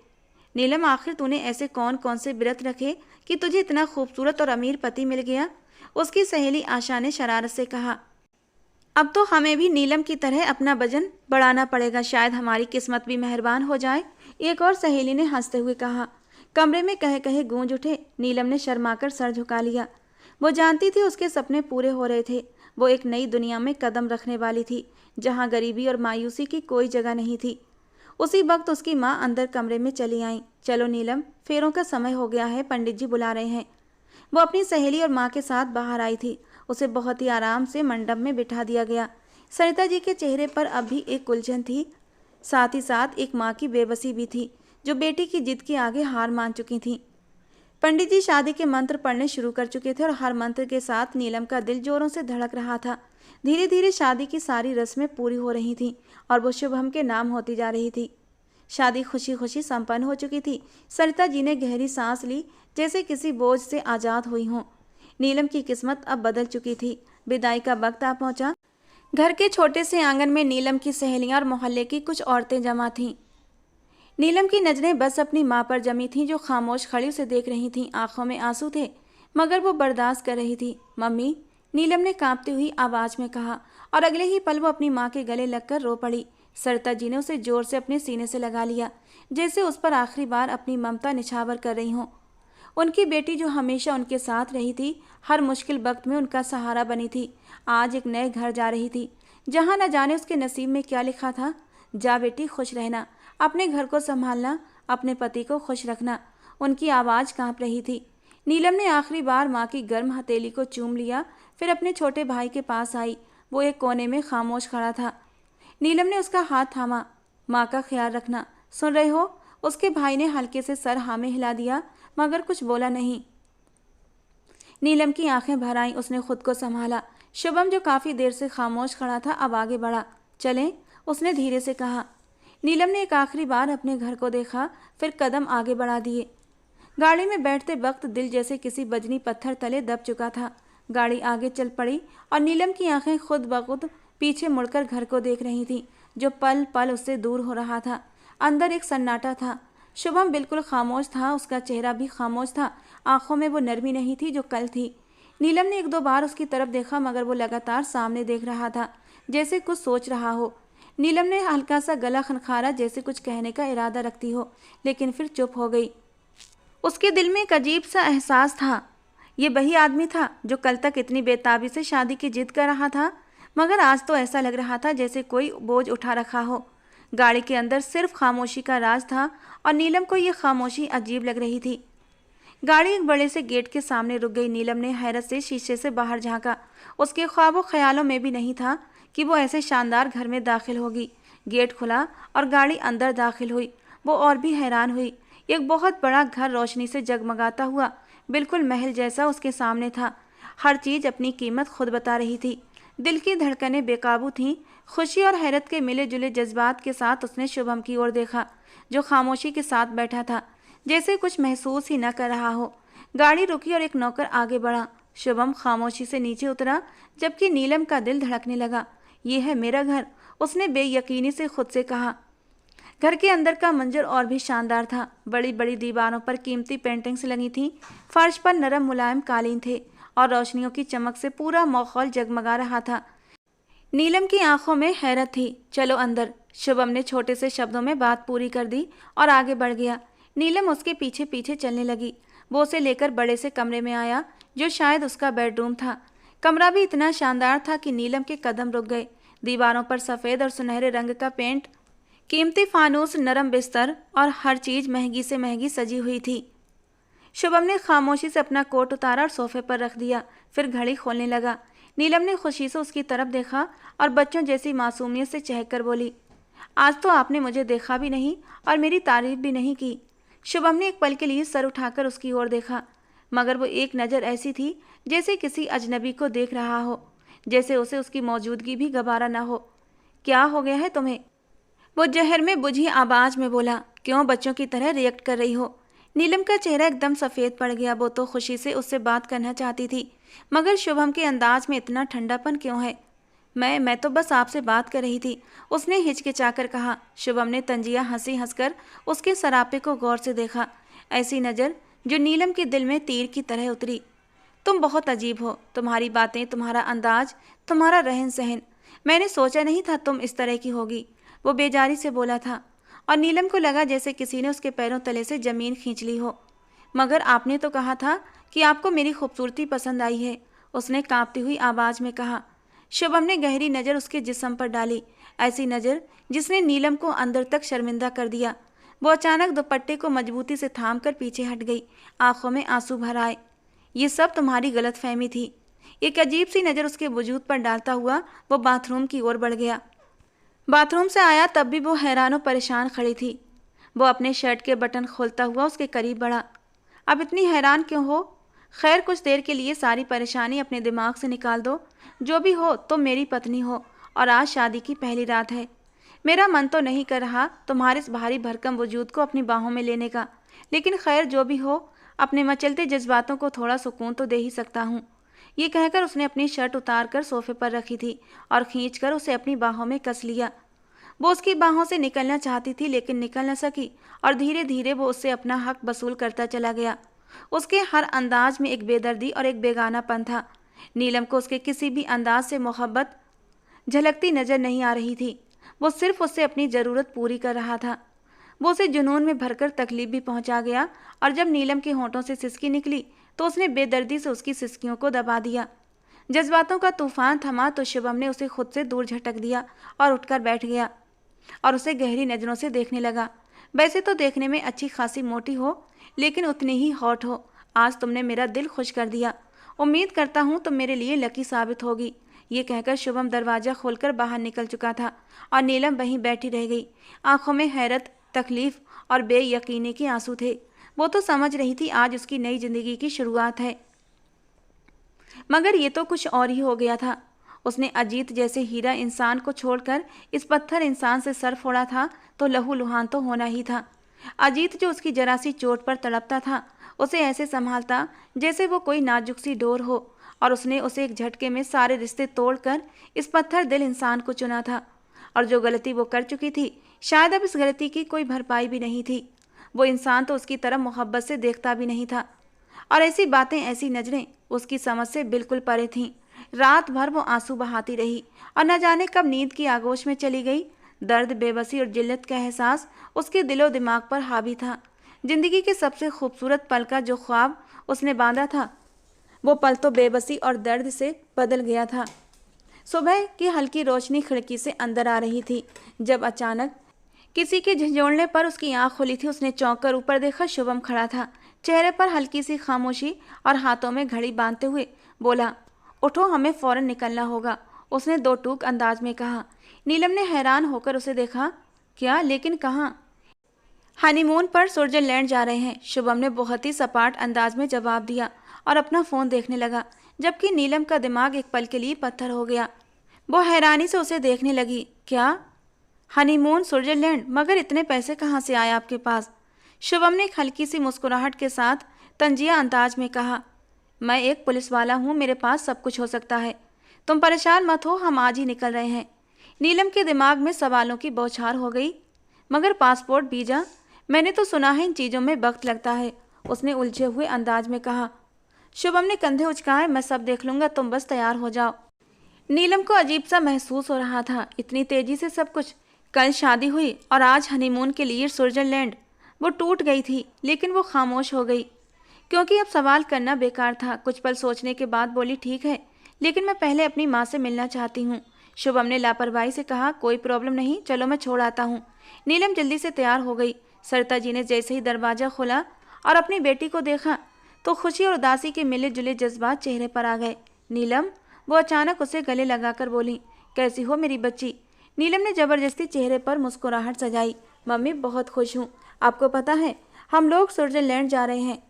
नीलम, आखिर तूने ऐसे कौन कौन से व्रत रखे कि तुझे इतना खूबसूरत और अमीर पति मिल गया? उसकी सहेली आशा ने शरारत से कहा। अब तो हमें भी नीलम की तरह अपना वजन बढ़ाना पड़ेगा, शायद हमारी किस्मत भी मेहरबान हो जाए, एक और सहेली ने हंसते हुए कहा। कमरे में कहे कहे गूंज उठे। नीलम ने शर्माकर सर झुका लिया। वो जानती थी उसके सपने पूरे हो रहे थे। वो एक नई दुनिया में कदम रखने वाली थी, जहाँ गरीबी और मायूसी की कोई जगह नहीं थी। उसी वक्त उसकी माँ अंदर कमरे में चली आई। चलो नीलम, फेरों का समय हो गया है, पंडित जी बुला रहे हैं। वो अपनी सहेली और माँ के साथ बाहर आई थी। उसे बहुत ही आराम से मंडप में बिठा दिया गया। सरिता जी के चेहरे पर अब भी एक उलझन थी, साथ ही साथ एक माँ की बेबसी भी थी, जो बेटी की जिद के आगे हार मान चुकी थी। पंडित जी शादी के मंत्र पढ़ने शुरू कर चुके थे और हर मंत्र के साथ नीलम का दिल जोरों से धड़क रहा था। धीरे धीरे शादी की सारी रस्में पूरी हो रही थीं और वो शुभम के नाम होती जा रही थी। शादी खुशी खुशी संपन्न हो चुकी थी। सरिता जी ने गहरी सांस ली, जैसे किसी बोझ से आज़ाद हुई हों। नीलम की किस्मत अब बदल चुकी थी। विदाई का वक्त आ पहुंचा। घर के छोटे से आंगन में नीलम की सहेलियां और मोहल्ले की कुछ औरतें जमा थीं। नीलम की नजरें बस अपनी माँ पर जमी थीं, जो खामोश खड़ी उसे देख रही थीं। आंखों में आंसू थे, मगर वो बर्दाश्त कर रही थी। मम्मी, नीलम ने कांपती हुई आवाज में कहा, और अगले ही पल वो अपनी माँ के गले लगकर रो पड़ी। सरिता जी ने उसे जोर से अपने सीने से लगा लिया, जैसे उस पर आखिरी बार अपनी ममता निछावर कर रही हों। उनकी बेटी जो हमेशा उनके साथ रही थी, हर मुश्किल वक्त में उनका सहारा बनी थी, आज एक नए घर जा रही थी, जहाँ न जाने उसके नसीब में क्या लिखा था। जा बेटी, खुश रहना, अपने घर को संभालना, अपने पति को खुश रखना। उनकी आवाज़ कांप रही थी। नीलम ने आखिरी बार माँ की गर्म हथेली को चूम लिया, फिर अपने छोटे भाई के पास आई। वो एक कोने में खामोश खड़ा था। नीलम ने उसका हाथ थामा। माँ का ख्याल रखना, सुन रहे हो? उसके भाई ने हल्के से सर हाँ में हिला दिया, मगर कुछ बोला नहीं। नीलम की आंखें भर आईं। उसने खुद को संभाला। शुभम, जो काफ़ी देर से खामोश खड़ा था, अब आगे बढ़ा। चलें, उसने धीरे से कहा। नीलम ने एक आखिरी बार अपने घर को देखा, फिर कदम आगे बढ़ा दिए। गाड़ी में बैठते वक्त दिल जैसे किसी बजनी पत्थर तले दब चुका था। गाड़ी आगे चल पड़ी और नीलम की आंखें खुद ब खुद पीछे मुड़कर घर को देख रही थीं, जो पल पल उससे दूर हो रहा था। अंदर एक सन्नाटा था। शुभम बिल्कुल खामोश था, उसका चेहरा भी खामोश था, आंखों में वो नरमी नहीं थी जो कल थी। नीलम ने एक दो बार उसकी तरफ देखा, मगर वो लगातार सामने देख रहा था, जैसे कुछ सोच रहा हो। नीलम ने हल्का सा गला खनखारा, जैसे कुछ कहने का इरादा रखती हो, लेकिन फिर चुप हो गई। उसके दिल में एक अजीब सा एहसास था। ये वही आदमी था जो कल तक इतनी बेताबी से शादी की जिद कर रहा था, मगर आज तो ऐसा लग रहा था जैसे कोई बोझ उठा रखा हो। गाड़ी के अंदर सिर्फ खामोशी का राज था और नीलम को ये खामोशी अजीब लग रही थी। गाड़ी एक बड़े से गेट के सामने रुक गई। नीलम ने हैरत से शीशे से बाहर झांका। उसके ख्वाबों ख्यालों में भी नहीं था कि वो ऐसे शानदार घर में दाखिल होगी। गेट खुला और गाड़ी अंदर दाखिल हुई। वो और भी हैरान हुई। एक बहुत बड़ा घर रोशनी से जगमगाता हुआ, बिल्कुल महल जैसा उसके सामने था। हर चीज़ अपनी कीमत खुद बता रही थी। दिल की धड़कनें बेकाबू थीं। खुशी और हैरत के मिले जुले जज्बात के साथ उसने शुभम की ओर देखा, जो खामोशी के साथ बैठा था, जैसे कुछ महसूस ही न कर रहा हो। गाड़ी रुकी और एक नौकर आगे बढ़ा। शुभम खामोशी से नीचे उतरा, जबकि नीलम का दिल धड़कने लगा। ये है मेरा घर, उसने बेयकीनी से खुद से कहा। घर के अंदर का मंजर और भी शानदार था। बड़ी बड़ी दीवारों पर कीमती पेंटिंग्स लगी थीं। फर्श पर नरम मुलायम कालीन थे और रोशनियों की चमक से पूरा माहौल जगमगा रहा था। नीलम की आंखों में हैरत थी। चलो अंदर, शुभम ने छोटे से शब्दों में बात पूरी कर दी और आगे बढ़ गया। नीलम उसके पीछे पीछे चलने लगी। वो उसे लेकर बड़े से कमरे में आया, जो शायद उसका बेडरूम था। कमरा भी इतना शानदार था कि नीलम के कदम रुक गए। दीवारों पर सफ़ेद और सुनहरे रंग का पेंट, कीमती फानूस, नरम बिस्तर और हर चीज़ महंगी से महंगी सजी हुई थी। शुभम ने खामोशी से अपना कोट उतारा और सोफे पर रख दिया, फिर घड़ी खोलने लगा। नीलम ने खुशी से उसकी तरफ देखा और बच्चों जैसी मासूमियत से चहककर बोली, आज तो आपने मुझे देखा भी नहीं और मेरी तारीफ भी नहीं की। शुभम ने एक पल के लिए सर उठाकर उसकी ओर देखा, मगर वो एक नज़र ऐसी थी जैसे किसी अजनबी को देख रहा हो, जैसे उसे उसकी मौजूदगी भी गवारा न हो। क्या हो गया है तुम्हें? वो जहर में बुझी आवाज में बोला। क्यों बच्चों की तरह रिएक्ट कर रही हो? नीलम का चेहरा एकदम सफ़ेद पड़ गया। वो तो खुशी से उससे बात करना चाहती थी, मगर शुभम के अंदाज में इतना ठंडापन क्यों है? मैं तो बस आपसे बात कर रही थी, उसने हिचकिचाकर कहा। शुभम ने तंजिया हंसी हंसकर उसके सरापे को गौर से देखा, ऐसी नज़र जो नीलम के दिल में तीर की तरह उतरी। तुम बहुत अजीब हो, तुम्हारी बातें, तुम्हारा अंदाज, तुम्हारा रहन सहन। मैंने सोचा नहीं था तुम इस तरह की होगी, वो बेजारी से बोला था, और नीलम को लगा जैसे किसी ने उसके पैरों तले से ज़मीन खींच ली हो। मगर आपने तो कहा था कि आपको मेरी खूबसूरती पसंद आई है, उसने कांपती हुई आवाज़ में कहा। शुभम ने गहरी नज़र उसके जिस्म पर डाली, ऐसी नज़र जिसने नीलम को अंदर तक शर्मिंदा कर दिया। वो अचानक दुपट्टे को मजबूती से थाम कर पीछे हट गई, आंखों में आंसू भर आए। ये सब तुम्हारी गलतफहमी थी। एक अजीब सी नज़र उसके वजूद पर डालता हुआ वो बाथरूम की ओर बढ़ गया। बाथरूम से आया तब भी वो हैरान और परेशान खड़ी थी। वो अपने शर्ट के बटन खोलता हुआ उसके करीब बढ़ा। अब इतनी हैरान क्यों हो? खैर, कुछ देर के लिए सारी परेशानी अपने दिमाग से निकाल दो। जो भी हो तुम मेरी पत्नी हो और आज शादी की पहली रात है। मेरा मन तो नहीं कर रहा तुम्हारे इस भारी भरकम वजूद को अपनी बाहों में लेने का, लेकिन खैर जो भी हो, अपने मचलते जज्बातों को थोड़ा सुकून तो दे ही सकता हूँ। ये कहकर उसने अपनी शर्ट उतार कर सोफे पर रखी थी और खींचकर उसे अपनी बाहों में कस लिया। वो उसकी बाहों से निकलना चाहती थी, लेकिन निकल न सकी और धीरे धीरे वो उससे अपना हक वसूल करता चला गया। उसके हर अंदाज में एक बेदर्दी और एक बेगानापन था। नीलम को उसके किसी भी अंदाज से मोहब्बत झलकती नजर नहीं आ रही थी। वो सिर्फ उससे अपनी ज़रूरत पूरी कर रहा था। वो उसे जुनून में भरकर तकलीफ भी पहुंचा गया, और जब नीलम के होंठों से सिसकी निकली तो उसने बेदर्दी से उसकी सिसकियों को दबा दिया। जज्बातों का तूफान थमा तो शुभम ने उसे खुद से दूर झटक दिया और उठकर बैठ गया और उसे गहरी नज़रों से देखने लगा। वैसे तो देखने में अच्छी खासी मोटी हो, लेकिन उतनी ही हॉट हो। आज तुमने मेरा दिल खुश कर दिया। उम्मीद करता हूँ तुम मेरे लिए लकी साबित होगी। ये कहकर शुभम दरवाज़ा खोलकर बाहर निकल चुका था और नीलम वहीं बैठी रह गई। आंखों में हैरत, तकलीफ और बेयकीनी के आंसू थे। वो तो समझ रही थी आज उसकी नई जिंदगी की शुरुआत है, मगर ये तो कुछ और ही हो गया था। उसने अजीत जैसे हीरा इंसान को छोड़कर इस पत्थर इंसान से सर फोड़ा था, तो लहू लुहान तो होना ही था। अजीत जो उसकी जरा सी चोट पर तड़पता था, उसे ऐसे संभालता जैसे वो कोई नाजुक सी डोर हो, और उसने उसे एक झटके में सारे रिश्ते तोड़कर इस पत्थर दिल इंसान को चुना था। और जो गलती वो कर चुकी थी, शायद अब इस गलती की कोई भरपाई भी नहीं थी। वो इंसान तो उसकी तरफ मोहब्बत से देखता भी नहीं था, और ऐसी बातें, ऐसी नजरें उसकी समझ से बिल्कुल परे थीं। रात भर वो आंसू बहाती रही और न जाने कब नींद की आगोश में चली गई। दर्द, बेबसी और जिल्लत का एहसास उसके दिलो दिमाग पर हावी था। जिंदगी के सबसे खूबसूरत पल का जो ख्वाब उसने बांधा था, वो पल तो बेबसी और दर्द से बदल गया था। सुबह की हल्की रोशनी खिड़की से अंदर आ रही थी जब अचानक किसी के झंझोड़ने पर उसकी आंख खुली थी। उसने चौंक कर ऊपर देखा, शुभम खड़ा था, चेहरे पर हल्की सी खामोशी और हाथों में घड़ी बांधते हुए बोला, उठो, हमें फौरन निकलना होगा। उसने दो टूक अंदाज में कहा। नीलम ने हैरान होकर उसे देखा। क्या? लेकिन कहाँ? हनीमून पर स्विट्जरलैंड जा रहे हैं, शुभम ने बहुत ही सपाट अंदाज में जवाब दिया और अपना फ़ोन देखने लगा, जबकि नीलम का दिमाग एक पल के लिए पत्थर हो गया। वो हैरानी से उसे देखने लगी। क्या? Honeymoon, Switzerland? मगर इतने पैसे कहाँ से आए आपके पास? शुभम ने एक हल्की सी मुस्कुराहट के साथ तंजिया अंदाज में कहा, मैं एक पुलिस वाला हूँ, मेरे पास सब कुछ हो सकता है। तुम परेशान मत हो, हम आज ही निकल रहे हैं। नीलम के दिमाग में सवालों की बौछार हो गई। मगर पासपोर्ट, वीज़ा? मैंने तो सुना है इन चीज़ों में वक्त लगता है, उसने उलझे हुए अंदाज में कहा। शुभम ने कंधे उचकाए। मैं सब देख लूँगा, तुम बस तैयार हो जाओ। नीलम को अजीब सा महसूस हो रहा था, इतनी तेजी से सब कुछ। कल शादी हुई और आज हनीमून के लिए स्विट्जरलैंड। वो टूट गई थी, लेकिन वो खामोश हो गई, क्योंकि अब सवाल करना बेकार था। कुछ पल सोचने के बाद बोली, ठीक है, लेकिन मैं पहले अपनी माँ से मिलना चाहती हूँ। शुभम ने लापरवाही से कहा, कोई प्रॉब्लम नहीं, चलो मैं छोड़ आता हूँ। नीलम जल्दी से तैयार हो गई। सरिता जी ने जैसे ही दरवाज़ा खोला और अपनी बेटी को देखा तो खुशी और उदासी के मिले जुले जज्बात चेहरे पर आ गए। नीलम, वो अचानक उसे गले लगाकर बोली, कैसी हो मेरी बच्ची? नीलम ने जबरदस्ती चेहरे पर मुस्कुराहट सजाई। मम्मी, बहुत खुश हूँ। आपको पता है, हम लोग स्विट्जरलैंड जा रहे हैं।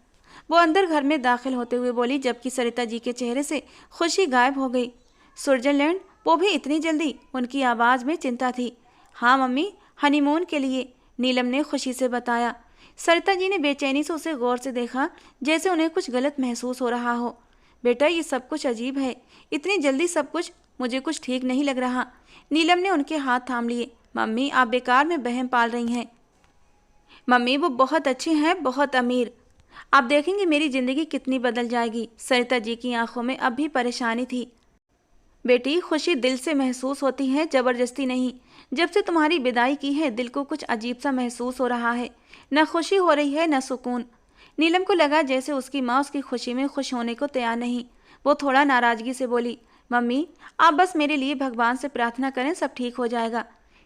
वो अंदर घर में दाखिल होते हुए बोली, जबकि सरिता जी के चेहरे से खुशी गायब हो गई। स्विट्जरलैंड? वो भी इतनी जल्दी? उनकी आवाज़ में चिंता थी। हाँ मम्मी, हनीमून के लिए, नीलम ने खुशी से बताया। सरिता जी ने बेचैनी से उसे गौर से देखा, जैसे उन्हें कुछ गलत महसूस हो रहा हो। बेटा, ये सब कुछ अजीब है, इतनी जल्दी सब कुछ, मुझे कुछ ठीक नहीं लग रहा। नीलम ने उनके हाथ थाम लिए। मम्मी, आप बेकार में बहम पाल रही हैं। मम्मी, वो बहुत अच्छे हैं, बहुत अमीर। आप देखेंगे मेरी ज़िंदगी कितनी बदल जाएगी। सरिता जी की आंखों में अब भी परेशानी थी। बेटी, खुशी दिल से महसूस होती है, ज़बरदस्ती नहीं। जब से तुम्हारी विदाई की है, दिल को कुछ अजीब सा महसूस हो रहा है। न खुशी हो रही है, न सुकून। नीलम को लगा जैसे उसकी माँ उसकी खुशी में खुश होने को तैयार नहीं। वो थोड़ा नाराज़गी से बोली, मम्मी, आप बस मेरे लिए भगवान से प्रार्थना करें, सब ठीक हो जाएगा।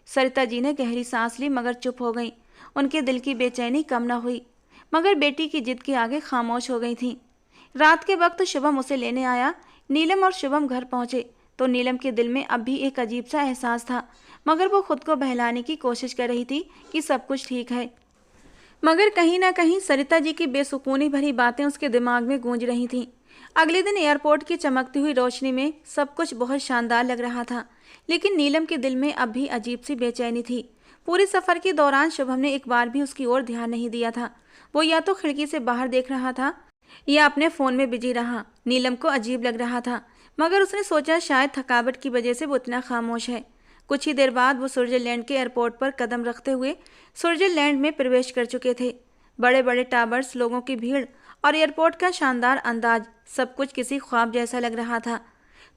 सरिता जी ने गहरी सांस ली, मगर चुप हो गई। उनके दिल की बेचैनी कम न हुई, मगर बेटी की जिद के आगे खामोश हो गई थी। रात के वक्त शुभम उसे लेने आया। नीलम और शुभम घर पहुंचे तो नीलम के दिल में अब भी एक अजीब सा एहसास था, मगर वो खुद को बहलाने की कोशिश कर रही थी कि सब कुछ ठीक है। मगर कहीं ना कहीं सरिता जी की बेसुकूनी भरी बातें उसके दिमाग में गूंज रही थीं। अगले दिन एयरपोर्ट की चमकती हुई रोशनी में सब कुछ बहुत शानदार लग रहा था, लेकिन नीलम के दिल में अब भी अजीब सी बेचैनी थी। पूरे सफ़र के दौरान शुभम ने एक बार भी उसकी ओर ध्यान नहीं दिया था। वो या तो खिड़की से बाहर देख रहा था या अपने फ़ोन में बिजी रहा। नीलम को अजीब लग रहा था, मगर उसने सोचा शायद थकावट की वजह से वो इतना खामोश है। कुछ ही देर बाद वो स्विट्जरलैंड के एयरपोर्ट पर कदम रखते हुए स्विट्जरलैंड में प्रवेश कर चुके थे। बड़े बड़े टावर्स, लोगों की भीड़ और एयरपोर्ट का शानदार अंदाज, सब कुछ किसी ख्वाब जैसा लग रहा था।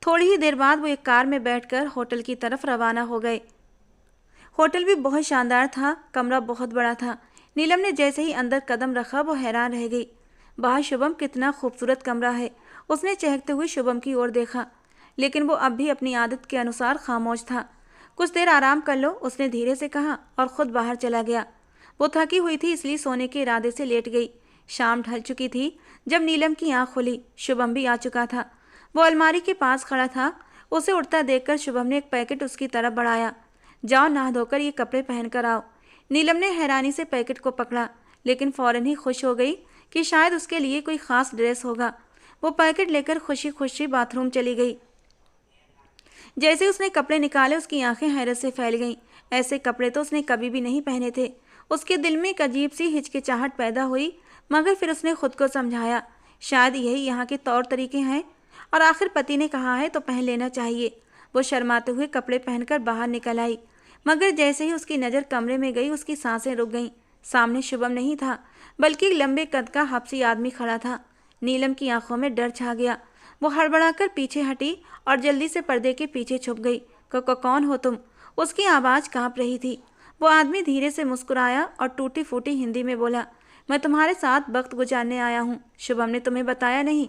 थोड़ी ही देर बाद वो एक कार में बैठकर होटल की तरफ रवाना हो गए। होटल भी बहुत शानदार था, कमरा बहुत बड़ा था। नीलम ने जैसे ही अंदर कदम रखा वो हैरान रह गई। वाह शुभम, कितना खूबसूरत कमरा है। उसने चहकते हुए शुभम की ओर देखा, लेकिन वो अब भी अपनी आदत के अनुसार खामोश था। कुछ देर आराम कर लो, उसने धीरे से कहा और खुद बाहर चला गया। वो थकी हुई थी, इसलिए सोने के इरादे से लेट गई। शाम ढल चुकी थी जब नीलम की आंख खुली। शुभम भी आ चुका था। वो अलमारी के पास खड़ा था। उसे उठता देखकर शुभम ने एक पैकेट उसकी तरफ बढ़ाया। जाओ, नहा धोकर ये कपड़े पहन कर आओ। नीलम ने हैरानी से पैकेट को पकड़ा, लेकिन फौरन ही खुश हो गई कि शायद उसके लिए कोई खास ड्रेस होगा। वो पैकेट लेकर खुशी खुशी बाथरूम चली गई। जैसे उसने कपड़े निकाले, उसकी आंखें हैरत से फैल गईं। ऐसे कपड़े तो उसने कभी भी नहीं पहने थे। उसके दिल में एक अजीब सी हिचकिचाहट पैदा हुई, मगर फिर उसने खुद को समझाया, शायद यही यहाँ के तौर तरीके हैं। और आखिर पति ने कहा है तो पहन लेना चाहिए। वो शर्माते हुए कपड़े पहनकर बाहर निकल आई, मगर जैसे ही उसकी नज़र कमरे में गई उसकी सांसें रुक गईं। सामने शुभम नहीं था, बल्कि एक लंबे कद का हबसी आदमी खड़ा था। नीलम की आंखों में डर छा गया। वो हड़बड़ाकर पीछे हटी और जल्दी से पर्दे के पीछे छुप गई। कौन हो तुम? उसकी आवाज़ कांप रही थी। वो आदमी धीरे से मुस्कुराया और टूटी फूटी हिंदी में बोला, मैं तुम्हारे साथ वक्त गुजारने आया हूँ। शुभम ने तुम्हें बताया नहीं?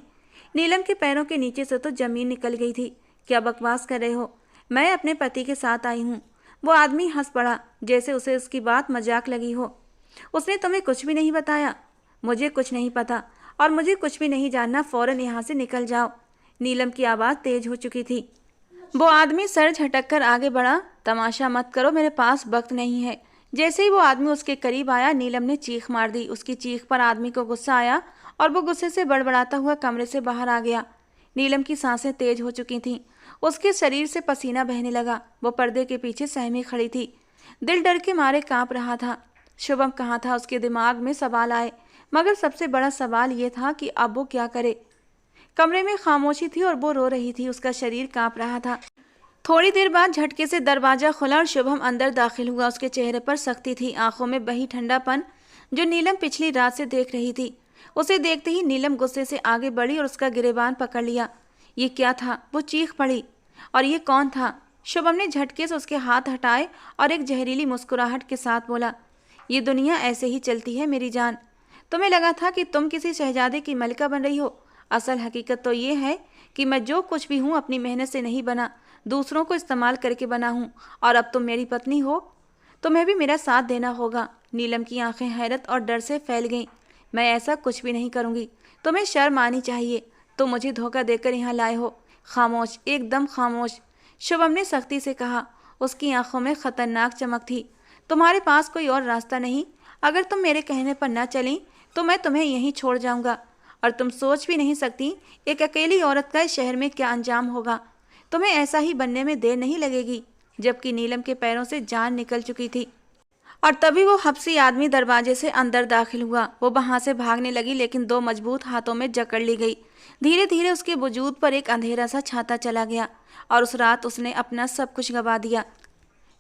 नीलम के पैरों के नीचे से तो जमीन निकल गई थी। क्या बकवास कर रहे हो? मैं अपने पति के साथ आई हूँ। वो आदमी हंस पड़ा, जैसे उसे उसकी बात मजाक लगी हो। उसने तुम्हें कुछ भी नहीं बताया? मुझे कुछ नहीं पता और मुझे कुछ भी नहीं जानना। फौरन यहाँ से निकल जाओ। नीलम की आवाज़ तेज हो चुकी थी। वो आदमी सर झटक कर आगे बढ़ा। तमाशा मत करो, मेरे पास वक्त नहीं है। जैसे ही वो आदमी उसके करीब आया, नीलम ने चीख मार दी। उसकी चीख पर आदमी को गुस्सा आया और वो गुस्से से बड़बड़ाता हुआ कमरे से बाहर आ गया। नीलम की सांसें तेज हो चुकी थीं। उसके शरीर से पसीना बहने लगा। वो पर्दे के पीछे सहमी खड़ी थी। दिल डर के मारे कांप रहा था। शुभम कहाँ था? उसके दिमाग में सवाल आए, मगर सबसे बड़ा सवाल ये था कि अब वो क्या करे। कमरे में खामोशी थी और वो रो रही थी। उसका शरीर कांप रहा था। थोड़ी देर बाद झटके से दरवाजा खुला और शुभम अंदर दाखिल हुआ। उसके चेहरे पर सख्ती थी, आंखों में बही ठंडापन जो नीलम पिछली रात से देख रही थी। उसे देखते ही नीलम गुस्से से आगे बढ़ी और उसका गिरेबान पकड़ लिया। ये क्या था? वो चीख पड़ी। और ये कौन था? शुभम ने झटके से उसके हाथ हटाए और एक जहरीली मुस्कुराहट के साथ बोला, ये दुनिया ऐसे ही चलती है मेरी जान। तुम्हें लगा था कि तुम किसी शहजादे की मलिका बन रही हो। असल हकीकत तो ये है कि मैं जो कुछ भी हूँ अपनी मेहनत से नहीं बना, दूसरों को इस्तेमाल करके बना हूँ। और अब तुम मेरी पत्नी हो, तुम्हें भी मेरा साथ देना होगा। नीलम की आंखें हैरत और डर से फैल गईं। मैं ऐसा कुछ भी नहीं करूँगी। तुम्हें शर्म आनी चाहिए। तुम मुझे धोखा देकर यहाँ लाए हो। खामोश, एकदम खामोश, शुभम ने सख्ती से कहा। उसकी आंखों में खतरनाक चमक थी। तुम्हारे पास कोई और रास्ता नहीं? अगर तुम मेरे कहने पर न चली तो मैं तुम्हें यहीं छोड़ जाऊंगा। और तुम सोच भी नहीं सकती एक अकेली औरत का इस शहर में क्या अंजाम होगा। तुम्हें ऐसा ही बनने में देर नहीं लगेगी। जबकि नीलम के पैरों से जान निकल चुकी थी। और तभी वो हबसी आदमी दरवाजे से अंदर दाखिल हुआ। वो वहां से भागने लगी, लेकिन दो मजबूत हाथों में जकड़ ली गई। धीरे धीरे उसके वजूद पर एक अंधेरा सा छाता चला गया और उस रात उसने अपना सब कुछ गंवा दिया।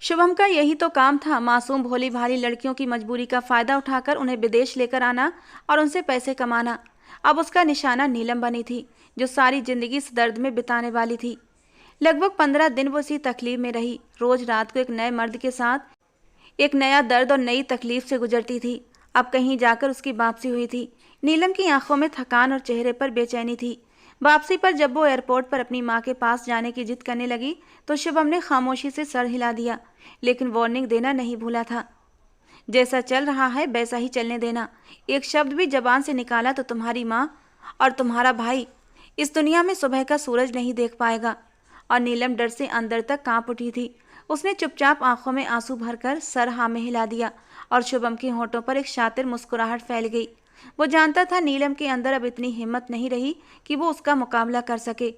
शुभम का यही तो काम था, मासूम भोली भाली लड़कियों की मजबूरी का फायदा उठाकर उन्हें विदेश लेकर आना और उनसे पैसे कमाना। अब उसका निशाना नीलम बनी थी, जो सारी जिंदगी इस दर्द में बिताने वाली थी। लगभग 15 दिन वो इसी तकलीफ में रही। रोज रात को एक नए मर्द के साथ एक नया दर्द और नई तकलीफ से गुजरती थी। अब कहीं जाकर उसकी वापसी हुई थी। नीलम की आंखों में थकान और चेहरे पर बेचैनी थी। वापसी पर जब वो एयरपोर्ट पर अपनी माँ के पास जाने की जिद करने लगी तो शुभम ने खामोशी से सर हिला दिया, लेकिन वार्निंग देना नहीं भूला था। जैसा चल रहा है वैसा ही चलने देना। एक शब्द भी जबान से निकाला तो तुम्हारी माँ और तुम्हारा भाई इस दुनिया में सुबह का सूरज नहीं देख पाएगा। और नीलम डर से अंदर तक कांप उठी थी। उसने चुपचाप आंखों में आंसू भरकर सर हाँ में हिला दिया और शुभम के होठों पर एक शातिर मुस्कुराहट फैल गई। वो जानता था नीलम के अंदर अब इतनी हिम्मत नहीं रही कि वो उसका मुकाबला कर सके।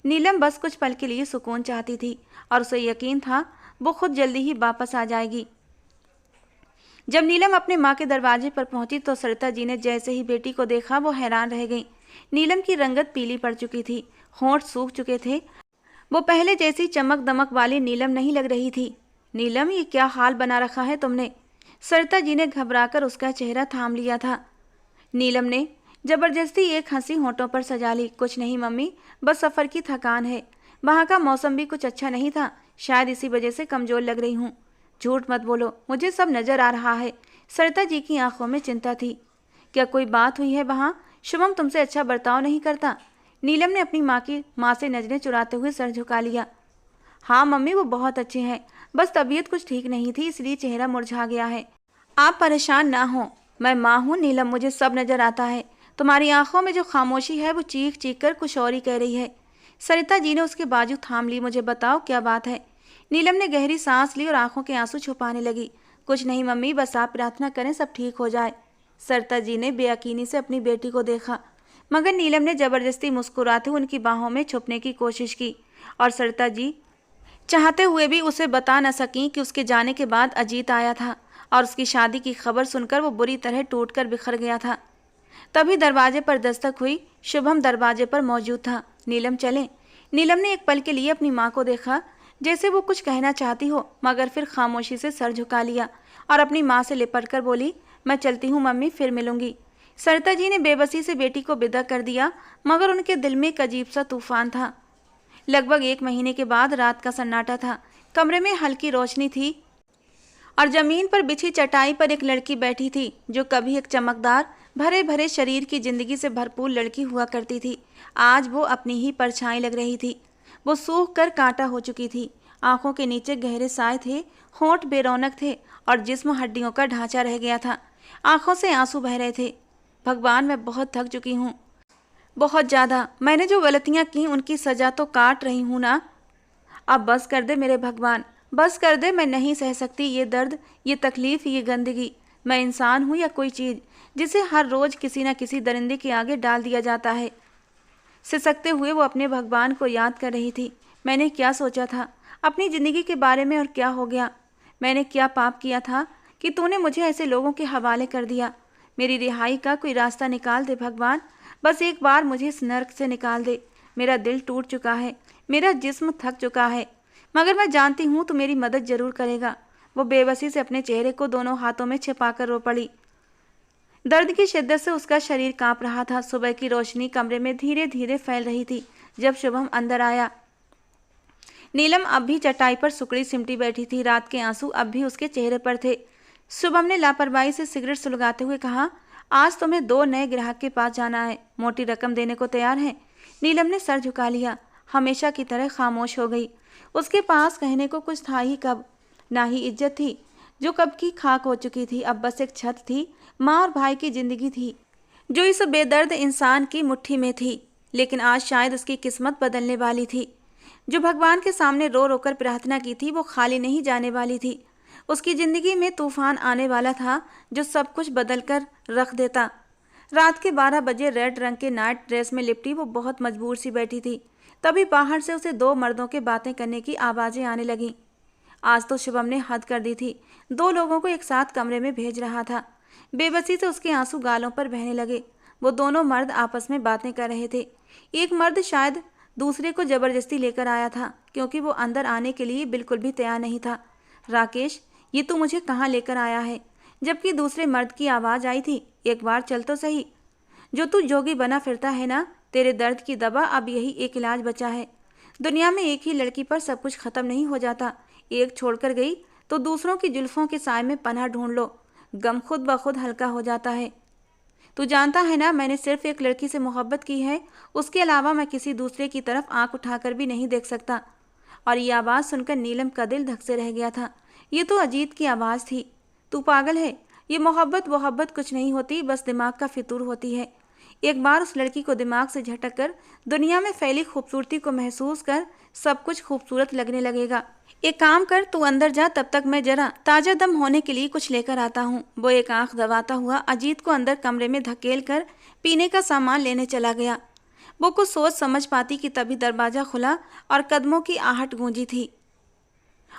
नीलम बस कुछ पल के लिए सुकून चाहती थी और उसे यकीन था वो खुद जल्दी ही वापस आ जाएगी। जब नीलम अपने माँ के दरवाजे पर पहुंची तो सरिता जी ने जैसे ही बेटी को देखा वो हैरान रह गई। नीलम की रंगत पीली पड़ चुकी थी, होंठ सूख चुके थे। वो पहले जैसी चमक दमक वाली नीलम नहीं लग रही थी। नीलम, ये क्या हाल बना रखा है तुमने? सरिता जी ने घबराकर उसका चेहरा थाम लिया था। नीलम ने जबरदस्ती एक हंसी होंठों पर सजा ली। कुछ नहीं मम्मी, बस सफ़र की थकान है। वहाँ का मौसम भी कुछ अच्छा नहीं था, शायद इसी वजह से कमज़ोर लग रही हूँ। झूठ मत बोलो, मुझे सब नज़र आ रहा है। सरिता जी की आंखों में चिंता थी। क्या कोई बात हुई है वहाँ? शुभम तुमसे अच्छा बर्ताव नहीं करता? नीलम ने अपनी माँ से नजरें चुराते हुए सर झुका लिया। हाँ मम्मी, वो बहुत अच्छे हैं, बस तबीयत कुछ ठीक नहीं थी इसलिए चेहरा मुरझा गया है। आप परेशान ना हो, मैं माँ हूँ नीलम, मुझे सब नज़र आता है। तुम्हारी आंखों में जो खामोशी है वो चीख चीख कर कुछ और ही कह रही है। सरिता जी ने उसके बाजू थाम ली। मुझे बताओ क्या बात है? नीलम ने गहरी सांस ली और आंखों के आंसू छुपाने लगी। कुछ नहीं मम्मी, बस आप प्रार्थना करें सब ठीक हो जाए। सरिता जी ने बेयकीनी से अपनी बेटी को देखा, मगर नीलम ने जबरदस्ती मुस्कुराते हुए उनकी बाहों में छुपने की कोशिश की और सरिता जी चाहते हुए भी उसे बता न सकीं कि उसके जाने के बाद अजीत आया था और उसकी शादी की खबर सुनकर वो बुरी तरह टूटकर बिखर गया था। तभी दरवाजे पर दस्तक हुई। शुभम दरवाजे पर मौजूद था। नीलम चलें। नीलम ने एक पल के लिए अपनी माँ को देखा, जैसे वो कुछ कहना चाहती हो, मगर फिर खामोशी से सर झुका लिया और अपनी माँ से लिपट कर बोली, मैं चलती हूँ मम्मी, फिर मिलूंगी। सरिता जी ने बेबसी से बेटी को विदा कर दिया, मगर उनके दिल में एक अजीब सा तूफान था। लगभग 1 महीने के बाद रात का सन्नाटा था। कमरे में हल्की रोशनी थी और जमीन पर बिछी चटाई पर एक लड़की बैठी थी, जो कभी एक चमकदार भरे भरे शरीर की जिंदगी से भरपूर लड़की हुआ करती थी। आज वो अपनी ही परछाई लग रही थी। वो सूख कर कांटा हो चुकी थी। आंखों के नीचे गहरे साए थे, होंठ बेरौनक थे और जिस्म हड्डियों का ढांचा रह गया था। आंखों से आंसू बह रहे थे। भगवान, मैं बहुत थक चुकी हूँ, बहुत ज़्यादा। मैंने जो गलतियाँ की उनकी सज़ा तो काट रही हूँ ना। अब बस कर दे मेरे भगवान, बस कर दे। मैं नहीं सह सकती ये दर्द, ये तकलीफ़, ये गंदगी। मैं इंसान हूँ या कोई चीज़ जिसे हर रोज़ किसी न किसी दरिंदे के आगे डाल दिया जाता है। सिसकते हुए वो अपने भगवान को याद कर रही थी। मैंने क्या सोचा था अपनी ज़िंदगी के बारे में और क्या हो गया? मैंने क्या पाप किया था कि तूने मुझे ऐसे लोगों के हवाले कर दिया? मेरी रिहाई का कोई रास्ता निकाल दे भगवान। बस एक बार मुझे इस नर्क से निकाल दे। मेरा दिल टूट चुका है, मेरा जिस्म थक चुका है, मगर मैं जानती हूँ तू मेरी मदद जरूर करेगा। वो बेबसी से अपने चेहरे को दोनों हाथों में छिपाकर रो पड़ी। दर्द की शिद्दत से उसका शरीर कांप रहा था। सुबह की रोशनी कमरे में धीरे धीरे फैल रही थी। जब शुभम अंदर आया, नीलम अब भी चटाई पर सुकड़ी सिमटी बैठी थी। रात के आंसू अब भी उसके चेहरे पर थे। शुभम ने लापरवाही से सिगरेट सुलगाते हुए कहा, आज तुम्हें 2 नए ग्राहक के पास जाना है, मोटी रकम देने को तैयार है? नीलम ने सर झुका लिया, हमेशा की तरह खामोश हो गई। उसके पास कहने को कुछ था ही कब, ना ही इज्जत थी जो कब की खाक हो चुकी थी। अब बस एक छत थी, माँ और भाई की जिंदगी थी जो इस बेदर्द इंसान की मुट्ठी में थी। लेकिन आज शायद उसकी किस्मत बदलने वाली थी। जो भगवान के सामने रो रोकर प्रार्थना की थी, वो खाली नहीं जाने वाली थी। उसकी जिंदगी में तूफान आने वाला था जो सब कुछ बदल कर रख देता। रात के 12 बजे रेड रंग के नाइट ड्रेस में लिपटी वो बहुत मजबूर सी बैठी थी। तभी बाहर से उसे 2 मर्दों के बातें करने की आवाज़ें आने लगीं। आज तो शुभम ने हद कर दी थी। 2 लोगों को एक साथ कमरे में भेज रहा था। बेबसी से उसके आंसू गालों पर बहने लगे। वो दोनों मर्द आपस में बातें कर रहे थे। एक मर्द शायद दूसरे को जबरदस्ती लेकर आया था, क्योंकि वो अंदर आने के लिए बिल्कुल भी तैयार नहीं था। राकेश, ये तू मुझे कहाँ लेकर आया है? जबकि दूसरे मर्द की आवाज़ आई थी, एक बार चल तो सही। जो तू जोगी बना फिरता है ना, तेरे दर्द की दवा अब यही एक इलाज बचा है। दुनिया में एक ही लड़की पर सब कुछ खत्म नहीं हो जाता। एक छोड़कर गई तो दूसरों की जुल्फों के साए में पनाह ढूंढ लो, गम खुद ब खुद हल्का हो जाता है। तू जानता है ना, मैंने सिर्फ एक लड़की से मोहब्बत की है, उसके अलावा मैं किसी दूसरे की तरफ आंख उठाकर भी नहीं देख सकता। और ये आवाज़ सुनकर नीलम का दिल धक से रह गया था। ये तो अजीत की आवाज़ थी। तू पागल है, ये मोहब्बत वोहब्बत कुछ नहीं होती, बस दिमाग का फितूर होती है। एक बार उस लड़की को दिमाग से झटक कर दुनिया में फैली खूबसूरती को महसूस कर सब कुछ खूबसूरत लगने लगेगा। एक काम कर, तू अंदर जा, तब तक मैं जरा ताज़ा दम होने के लिए कुछ लेकर आता हूँ। वो एक आंख दबाता हुआ अजीत को अंदर कमरे में धकेल कर पीने का सामान लेने चला गया। वो कुछ सोच समझ पाती कि तभी दरवाज़ा खुला और कदमों की आहट गूंजी थी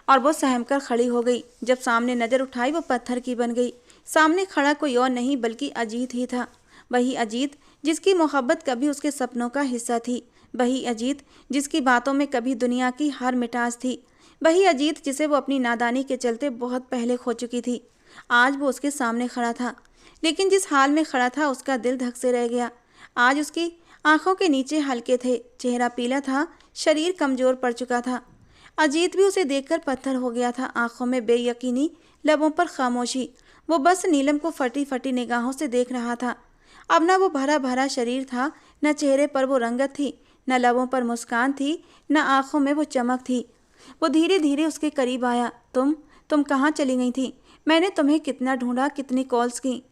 और वो सहम कर खड़ी हो गई। जब सामने नज़र उठाई, वो पत्थर की बन गई। सामने खड़ा कोई और नहीं बल्कि अजीत ही था। वही अजीत जिसकी मोहब्बत कभी उसके सपनों का हिस्सा थी। वही अजीत जिसकी बातों में कभी दुनिया की हर मिठास थी। वही अजीत जिसे वो अपनी नादानी के चलते बहुत पहले खो चुकी थी। आज वो उसके सामने खड़ा था, लेकिन जिस हाल में खड़ा था उसका दिल धक से रह गया। आज उसकी आंखों के नीचे हल्के थे, चेहरा पीला था, शरीर कमजोर पड़ चुका था। अजीत भी उसे देखकर पत्थर हो गया था। आंखों में बेयकीनी, लबों पर खामोशी। वो बस नीलम को फटी फटी निगाहों से देख रहा था। अब न वो भरा भरा शरीर था, न चेहरे पर वो रंगत थी, न लबों पर मुस्कान थी, न आंखों में वो चमक थी। वो धीरे धीरे उसके करीब आया। तुम कहाँ चली गई थी? मैंने तुम्हें कितना ढूंढा, कितनी कॉल्स की।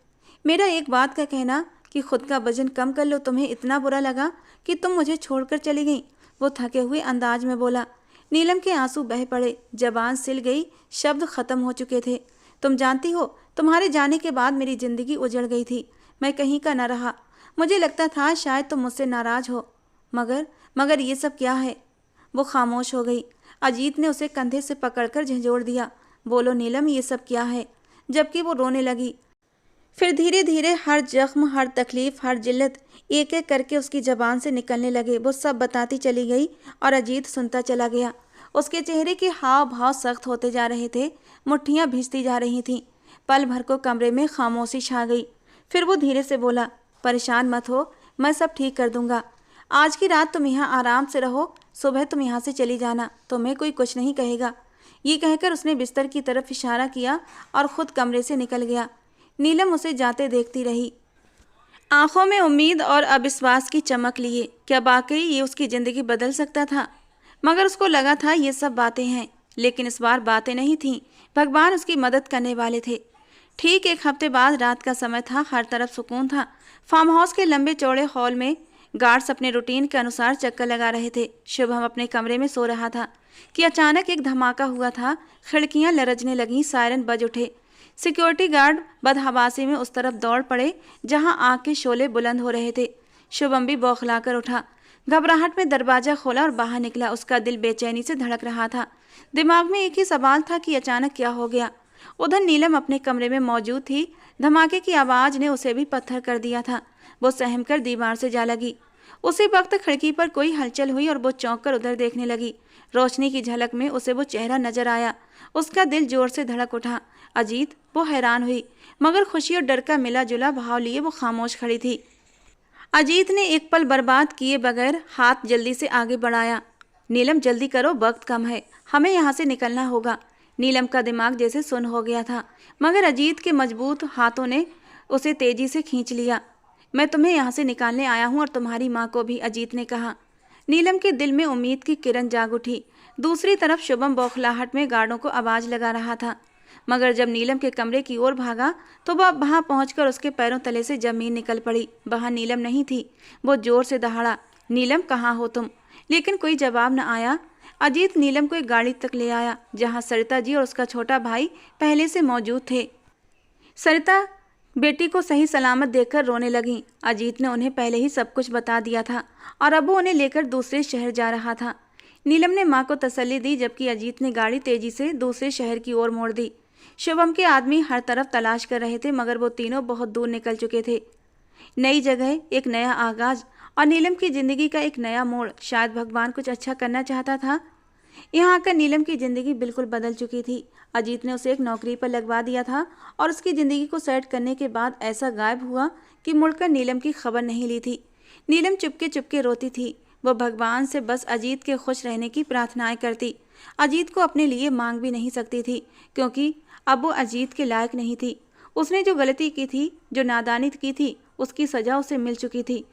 मेरा एक बात का कहना कि खुद का वजन कम कर लो, तुम्हें इतना बुरा लगा कि तुम मुझे छोड़कर चली गई? वो थके हुए अंदाज में बोला। नीलम के आंसू बह पड़े, जबान सिल गई, शब्द खत्म हो चुके थे। तुम जानती हो, तुम्हारे जाने के बाद मेरी जिंदगी उजड़ गई थी। मैं कहीं का न रहा। मुझे लगता था शायद तुम मुझसे नाराज हो, मगर ये सब क्या है? वो खामोश हो गई। अजीत ने उसे कंधे से पकड़कर झंझोड़ दिया। बोलो नीलम, ये सब क्या है? जबकि वो रोने लगी। फिर धीरे धीरे हर जख्म, हर तकलीफ, हर जिल्लत एक एक करके उसकी ज़बान से निकलने लगे। वो सब बताती चली गई और अजीत सुनता चला गया। उसके चेहरे के हाव भाव सख्त होते जा रहे थे, मुट्ठियाँ भिजती जा रही थीं। पल भर को कमरे में खामोशी छा गई। फिर वो धीरे से बोला, परेशान मत हो, मैं सब ठीक कर दूंगा। आज की रात तुम यहाँ आराम से रहो, सुबह तुम यहाँ से चली जाना, तुम्हें कोई कुछ नहीं कहेगा। ये कहकर उसने बिस्तर की तरफ इशारा किया और खुद कमरे से निकल गया। नीलम उसे जाते देखती रही, आंखों में उम्मीद और अविश्वास की चमक लिए। क्या वाकई ये उसकी ज़िंदगी बदल सकता था? मगर उसको लगा था ये सब बातें हैं, लेकिन इस बार बातें नहीं थीं, भगवान उसकी मदद करने वाले थे। ठीक एक हफ्ते बाद रात का समय था, हर तरफ सुकून था। फार्म हाउस के लंबे चौड़े हॉल में गार्ड्स अपने रूटीन के अनुसार चक्कर लगा रहे थे। शुभम अपने कमरे में सो रहा था कि अचानक एक धमाका हुआ था। खिड़कियां लरजने लगीं, सायरन बज उठे। सिक्योरिटी गार्ड बदहवासी में उस तरफ दौड़ पड़े जहां आग के शोले बुलंद हो रहे थे। शुभम भी बौखलाकर उठा, घबराहट में दरवाजा खोला और बाहर निकला। उसका दिल बेचैनी से धड़क रहा था। दिमाग में एक ही सवाल था कि अचानक क्या हो गया। उधर नीलम अपने कमरे में मौजूद थी। धमाके की आवाज़ ने उसे भी पत्थर कर दिया था। वो सहम कर दीवार से जा लगी। उसी वक्त खिड़की पर कोई हलचल हुई और वो चौंक कर उधर देखने लगी। रोशनी की झलक में उसे वो चेहरा नजर आया। उसका दिल जोर से धड़क उठा। अजीत! वो हैरान हुई, मगर खुशी और डर का मिला जुला भाव लिए वो खामोश खड़ी थी। अजीत ने एक पल बर्बाद किए बगैर हाथ जल्दी से आगे बढ़ाया। नीलम, जल्दी करो, वक्त कम है, हमें यहाँ से निकलना होगा। नीलम का दिमाग जैसे सुन्न हो गया था, मगर अजीत के मजबूत हाथों ने उसे तेजी से खींच लिया। मैं तुम्हें यहाँ से निकालने आया हूँ और तुम्हारी माँ को भी, अजीत ने कहा। नीलम के दिल में उम्मीद की किरण जाग उठी। दूसरी तरफ शुभम बौखलाहट में गार्डों को आवाज लगा रहा था, मगर जब नीलम के कमरे की ओर भागा तो वह वहां पहुंचकर उसके पैरों तले से जमीन निकल पड़ी। वहां नीलम नहीं थी। वो जोर से दहाड़ा, नीलम कहाँ हो तुम? लेकिन कोई जवाब न आया। अजीत नीलम को एक गाड़ी तक ले आया जहां सरिता जी और उसका छोटा भाई पहले से मौजूद थे। सरिता बेटी को सही सलामत देखकर रोने लगी। अजीत ने उन्हें पहले ही सब कुछ बता दिया था और अब वो उन्हें लेकर दूसरे शहर जा रहा था। नीलम ने माँ को तसल्ली दी, जबकि अजीत ने गाड़ी तेजी से दूसरे शहर की ओर मोड़ दी। शुभम के आदमी हर तरफ तलाश कर रहे थे, मगर वो तीनों बहुत दूर निकल चुके थे। नई जगह, एक नया आगाज और नीलम की जिंदगी का एक नया मोड़। शायद भगवान कुछ अच्छा करना चाहता था। यहाँ आकर नीलम की जिंदगी बिल्कुल बदल चुकी थी। अजीत ने उसे एक नौकरी पर लगवा दिया था और उसकी जिंदगी को सेट करने के बाद ऐसा गायब हुआ कि मुड़कर नीलम की खबर नहीं ली थी। नीलम चुपके चुपके रोती थी। वह भगवान से बस अजीत के खुश रहने की प्रार्थनाएं करती। अजीत को अपने लिए मांग भी नहीं सकती थी, क्योंकि अब वो अजीत के लायक नहीं थी। उसने जो गलती की थी, जो नादानी की थी, उसकी सजा उसे मिल चुकी थी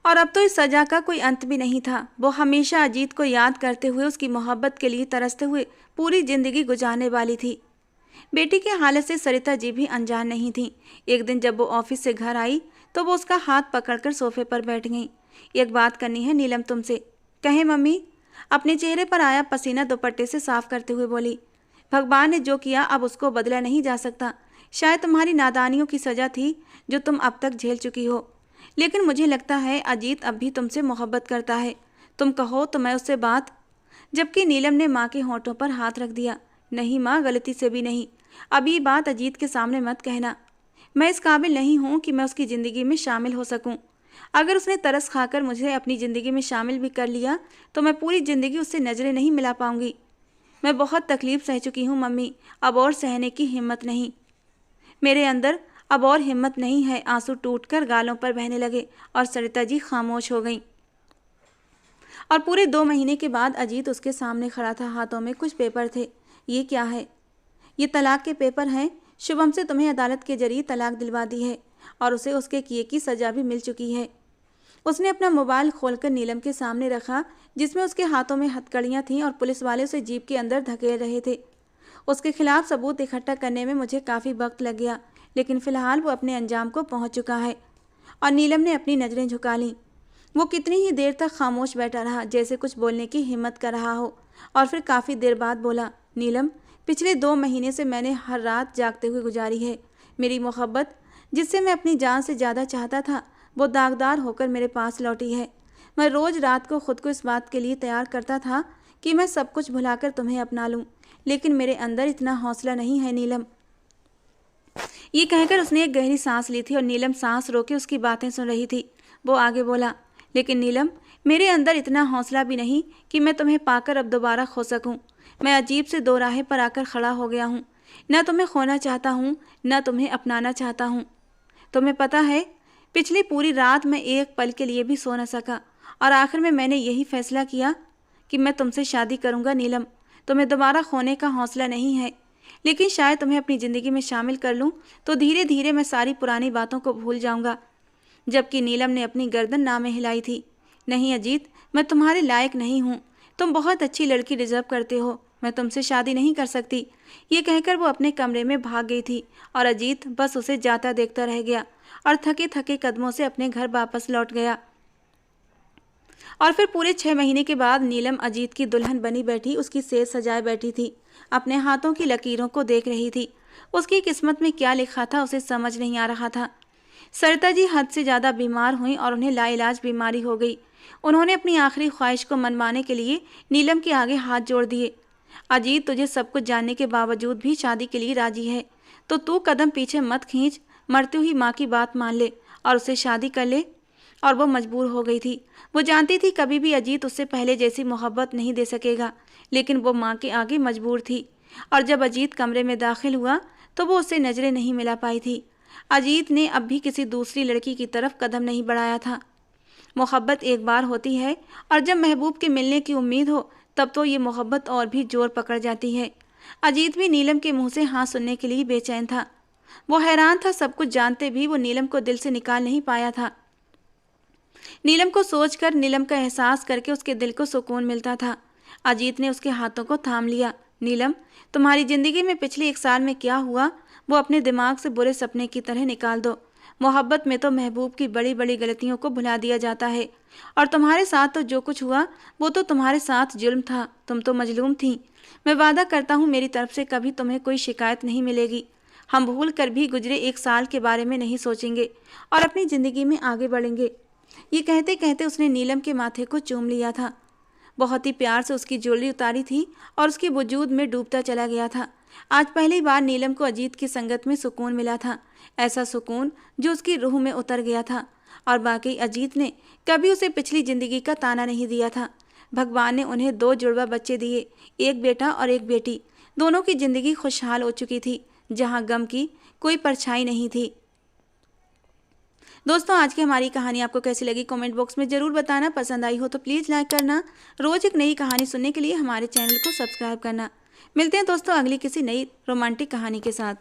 और अब तो इस सजा का कोई अंत भी नहीं था। वो हमेशा अजीत को याद करते हुए, उसकी मोहब्बत के लिए तरसते हुए पूरी जिंदगी गुजारने वाली थी। बेटी के हालत से सरिता जी भी अनजान नहीं थी। एक दिन जब वो ऑफिस से घर आई तो वो उसका हाथ पकड़कर सोफे पर बैठ गई। एक बात करनी है नीलम तुमसे। कहे मम्मी? अपने चेहरे पर आया पसीना दुपट्टे से साफ करते हुए बोली। भगवान ने जो किया अब उसको बदला नहीं जा सकता। शायद तुम्हारी नादानियों की सजा थी जो तुम अब तक झेल चुकी हो, लेकिन मुझे लगता है अजीत अब भी तुमसे मोहब्बत करता है। तुम कहो तो मैं उससे बात। जबकि नीलम ने माँ के होंठों पर हाथ रख दिया। नहीं माँ, गलती से भी नहीं। अब ये बात अजीत के सामने मत कहना। मैं इस काबिल नहीं हूँ कि मैं उसकी ज़िंदगी में शामिल हो सकूँ। अगर उसने तरस खाकर मुझे अपनी ज़िंदगी में शामिल भी कर लिया तो मैं पूरी ज़िंदगी उससे नज़रें नहीं मिला पाऊँगी। मैं बहुत तकलीफ़ सह चुकी हूँ मम्मी, अब और सहने की हिम्मत नहीं। मेरे अंदर अब और हिम्मत नहीं है। आंसू टूटकर गालों पर बहने लगे और सरिता जी खामोश हो गईं। और पूरे 2 महीने के बाद अजीत उसके सामने खड़ा था। हाथों में कुछ पेपर थे। ये क्या है? ये तलाक के पेपर हैं। शुभम से तुम्हें अदालत के जरिए तलाक दिलवा दी है और उसे उसके किए की सज़ा भी मिल चुकी है। उसने अपना मोबाइल खोलकर नीलम के सामने रखा, जिसमें उसके हाथों में हथकड़ियाँ थीं और पुलिस वाले उसे जीप के अंदर धकेल रहे थे। उसके खिलाफ सबूत इकट्ठा करने में मुझे काफ़ी वक्त लग गया, लेकिन फ़िलहाल वो अपने अंजाम को पहुंच चुका है। और नीलम ने अपनी नज़रें झुका लीं। वो कितनी ही देर तक खामोश बैठा रहा, जैसे कुछ बोलने की हिम्मत कर रहा हो, और फिर काफ़ी देर बाद बोला, नीलम, पिछले 2 महीने से मैंने हर रात जागते हुए गुजारी है। मेरी मोहब्बत, जिससे मैं अपनी जान से ज़्यादा चाहता था, वो दागदार होकर मेरे पास लौटी है। मैं रोज़ रात को खुद को इस बात के लिए तैयार करता था कि मैं सब कुछ भुलाकर तुम्हें अपना लूँ, लेकिन मेरे अंदर इतना हौसला नहीं है नीलम। ये कहकर उसने एक गहरी सांस ली थी और नीलम सांस रोके उसकी बातें सुन रही थी। वो आगे बोला, लेकिन नीलम, मेरे अंदर इतना हौसला भी नहीं कि मैं तुम्हें पाकर अब दोबारा खो सकूं। मैं अजीब से दो राहे पर आकर खड़ा हो गया हूँ। न तुम्हें खोना चाहता हूँ, न तुम्हें अपनाना चाहता हूँ। तुम्हें पता है, पिछली पूरी रात मैं एक पल के लिए भी सो न सका और आखिर में मैंने यही फैसला किया कि मैं तुमसे शादी करूँगा। नीलम, तुम्हें दोबारा खोने का हौसला नहीं है, लेकिन शायद तुम्हें अपनी ज़िंदगी में शामिल कर लूँ तो धीरे धीरे मैं सारी पुरानी बातों को भूल जाऊँगा। जबकि नीलम ने अपनी गर्दन ना में हिलाई थी। नहीं अजीत, मैं तुम्हारे लायक नहीं हूँ। तुम बहुत अच्छी लड़की डिजर्व करते हो। मैं तुमसे शादी नहीं कर सकती। ये कहकर वो अपने कमरे में भाग गई थी और अजीत बस उसे जाता देखता रह गया और थके थके कदमों से अपने घर वापस लौट गया। और फिर पूरे 6 महीने के बाद नीलम अजीत की दुल्हन बनी बैठी उसकी सेज सजाए बैठी थी, अपने हाथों की लकीरों को देख रही थी। उसकी किस्मत में क्या लिखा था उसे समझ नहीं आ रहा था। सरिता जी हद से ज़्यादा बीमार हुई और उन्हें लाइलाज बीमारी हो गई। उन्होंने अपनी आखिरी ख्वाहिश को मनवाने के लिए नीलम के आगे हाथ जोड़ दिए। अजीत, तुझे सब कुछ जानने के बावजूद भी शादी के लिए राजी है तो तू कदम पीछे मत खींच, मरती हुई माँ की बात मान ले और उससे शादी कर ले। और वो मजबूर हो गई थी। वो जानती थी कभी भी अजीत उससे पहले जैसी मोहब्बत नहीं दे सकेगा, लेकिन वो माँ के आगे मजबूर थी। और जब अजीत कमरे में दाखिल हुआ तो वो उससे नज़रें नहीं मिला पाई थी। अजीत ने अब भी किसी दूसरी लड़की की तरफ कदम नहीं बढ़ाया था। मोहब्बत एक बार होती है और जब महबूब के मिलने की उम्मीद हो तब तो ये मोहब्बत और भी जोर पकड़ जाती है। अजीत भी नीलम के मुंह से हाँ सुनने के लिए बेचैन था। वो हैरान था, सब कुछ जानते भी वो नीलम को दिल से निकाल नहीं पाया था। नीलम को सोचकर, नीलम का एहसास करके उसके दिल को सुकून मिलता था। अजीत ने उसके हाथों को थाम लिया। नीलम, तुम्हारी ज़िंदगी में पिछले 1 साल में क्या हुआ वो अपने दिमाग से बुरे सपने की तरह निकाल दो। मोहब्बत में तो महबूब की बड़ी बड़ी गलतियों को भुला दिया जाता है और तुम्हारे साथ तो जो कुछ हुआ वो तो तुम्हारे साथ जुल्म था। तुम तो मजलूम थी। मैं वादा करता हूँ मेरी तरफ से कभी तुम्हें कोई शिकायत नहीं मिलेगी। हम भूल कर भी गुजरे 1 साल के बारे में नहीं सोचेंगे और अपनी ज़िंदगी में आगे बढ़ेंगे। ये कहते कहते उसने नीलम के माथे को चूम लिया था। बहुत ही प्यार से उसकी ज्वेलरी उतारी थी और उसके वजूद में डूबता चला गया था। आज पहली बार नीलम को अजीत की संगत में सुकून मिला था, ऐसा सुकून जो उसकी रूह में उतर गया था। और बाकी अजीत ने कभी उसे पिछली ज़िंदगी का ताना नहीं दिया था। भगवान ने उन्हें 2 जुड़वा बच्चे दिए, एक बेटा और एक बेटी। दोनों की ज़िंदगी खुशहाल हो चुकी थी, जहाँ गम की कोई परछाई नहीं थी। दोस्तों, आज की हमारी कहानी आपको कैसी लगी कमेंट बॉक्स में ज़रूर बताना। पसंद आई हो तो प्लीज़ लाइक करना। रोज़ एक नई कहानी सुनने के लिए हमारे चैनल को सब्सक्राइब करना। मिलते हैं दोस्तों अगली किसी नई रोमांटिक कहानी के साथ।